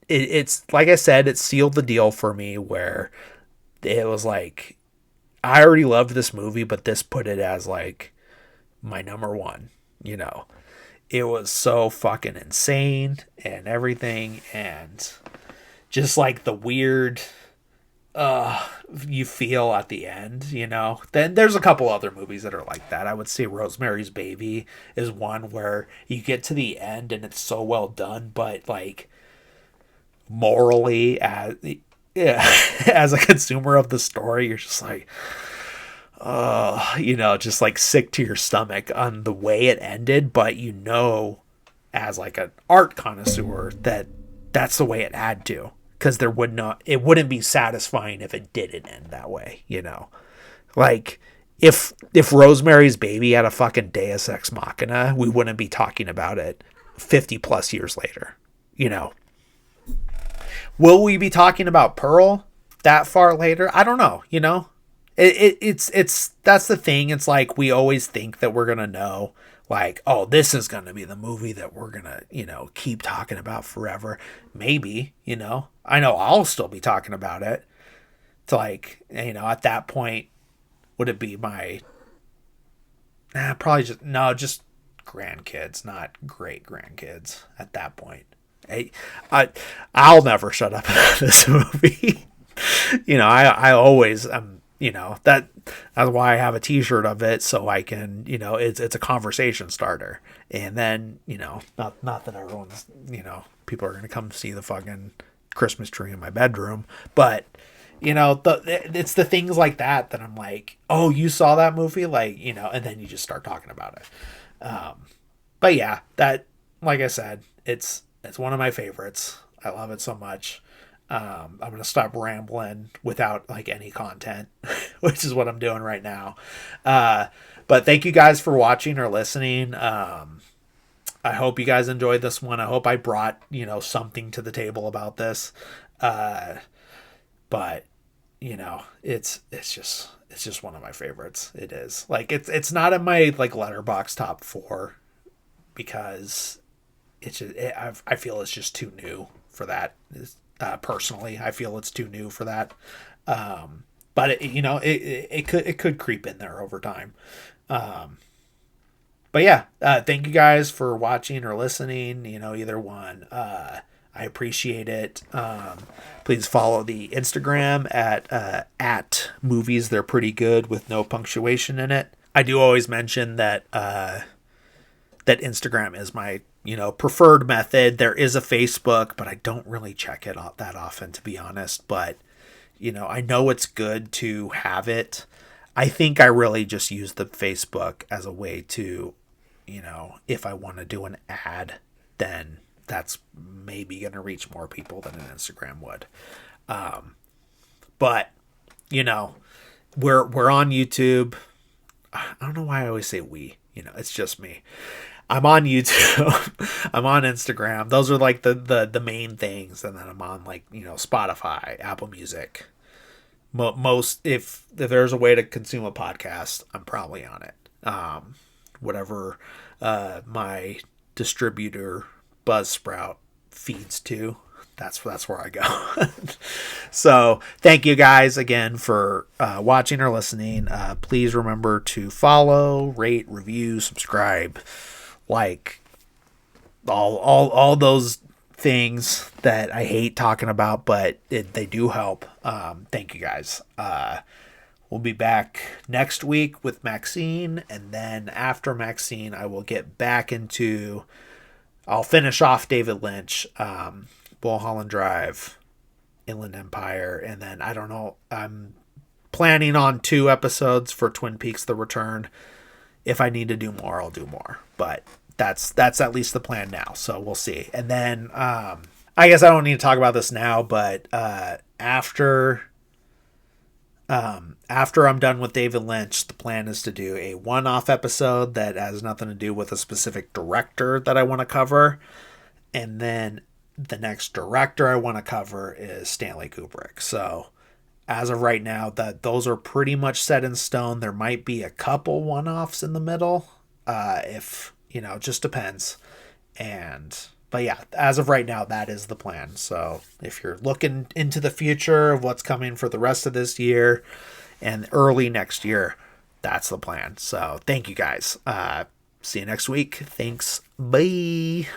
it's like I said, it sealed the deal for me, where it was like, I already loved this movie, but this put it as, like, my number one. You know, it was so fucking insane and everything, and just, like, the weird you feel at the end, you know. Then there's a couple other movies that are like that. I would say Rosemary's Baby is one where you get to the end and it's so well done, but, like, morally, as a consumer of the story, you're just like, you know, just, like, sick to your stomach on the way it ended. But, you know, as, like, an art connoisseur, that's the way it had to. Because it wouldn't be satisfying if it didn't end that way, you know. Like, if Rosemary's Baby had a fucking Deus Ex Machina, we wouldn't be talking about it 50 plus years later, you know. Will we be talking about Pearl that far later? I don't know, you know. It's that's the thing. It's like, we always think that we're gonna know, like, oh, this is gonna be the movie that we're gonna, you know, keep talking about forever. Maybe, you know. I know I'll still be talking about it. It's like, you know, at that point, would it be my... probably just grandkids, not great grandkids at that point. I'll never shut up about this movie. I always that's why I have a t-shirt of it, so I can, it's a conversation starter. And then, not that everyone's, people are going to come see the fucking Christmas tree in my bedroom, but it's the things like that I'm like, oh, you saw that movie? Like, and then you just start talking about it. But yeah, that, like I said, it's one of my favorites. I love it so much. I'm going to stop rambling without like any content, which is what I'm doing right now. But thank you guys for watching or listening. I hope you guys enjoyed this one. I hope I brought, something to the table about this. But it's just one of my favorites. It is like, it's not in my like Letterboxd top 4 because I feel it's just too new for that. Personally, I feel it's too new for that. But it could creep in there over time. But yeah, thank you guys for watching or listening, either one. I appreciate it. Please follow the Instagram at movies they're pretty good with no punctuation in it. I do always mention that that Instagram is my preferred method. There is a Facebook, but I don't really check it out that often, to be honest. But I know it's good to have it. I think I really just use the Facebook as a way to, if I want to do an ad, then that's maybe going to reach more people than an Instagram would. But we're on YouTube. I don't know why I always say we. It's just me. I'm on YouTube. I'm on Instagram. Those are like the main things, and then I'm on like Spotify, Apple Music. Most if there's a way to consume a podcast, I'm probably on it. Whatever my distributor Buzzsprout feeds to, that's where I go. So thank you guys again for watching or listening. Please remember to follow, rate, review, subscribe, like all those things that I hate talking about, but they do help. Thank you guys. We'll be back next week with Maxine, and then after Maxine I will get back into, I'll finish off David Lynch, Mulholland Drive, Inland Empire, and then I don't know, I'm planning on 2 episodes for Twin Peaks The Return. If I need to do more, I'll do more, but that's at least the plan now, so we'll see. And then I guess I don't need to talk about this now, but after I'm done with David Lynch, the plan is to do a one-off episode that has nothing to do with a specific director that I want to cover. And then the next director I want to cover is Stanley Kubrick. So as of right now, those are pretty much set in stone. There might be a couple one-offs in the middle, if it just depends. But yeah, as of right now, that is the plan. So if you're looking into the future of what's coming for the rest of this year and early next year, that's the plan. So thank you guys. See you next week. Thanks. Bye.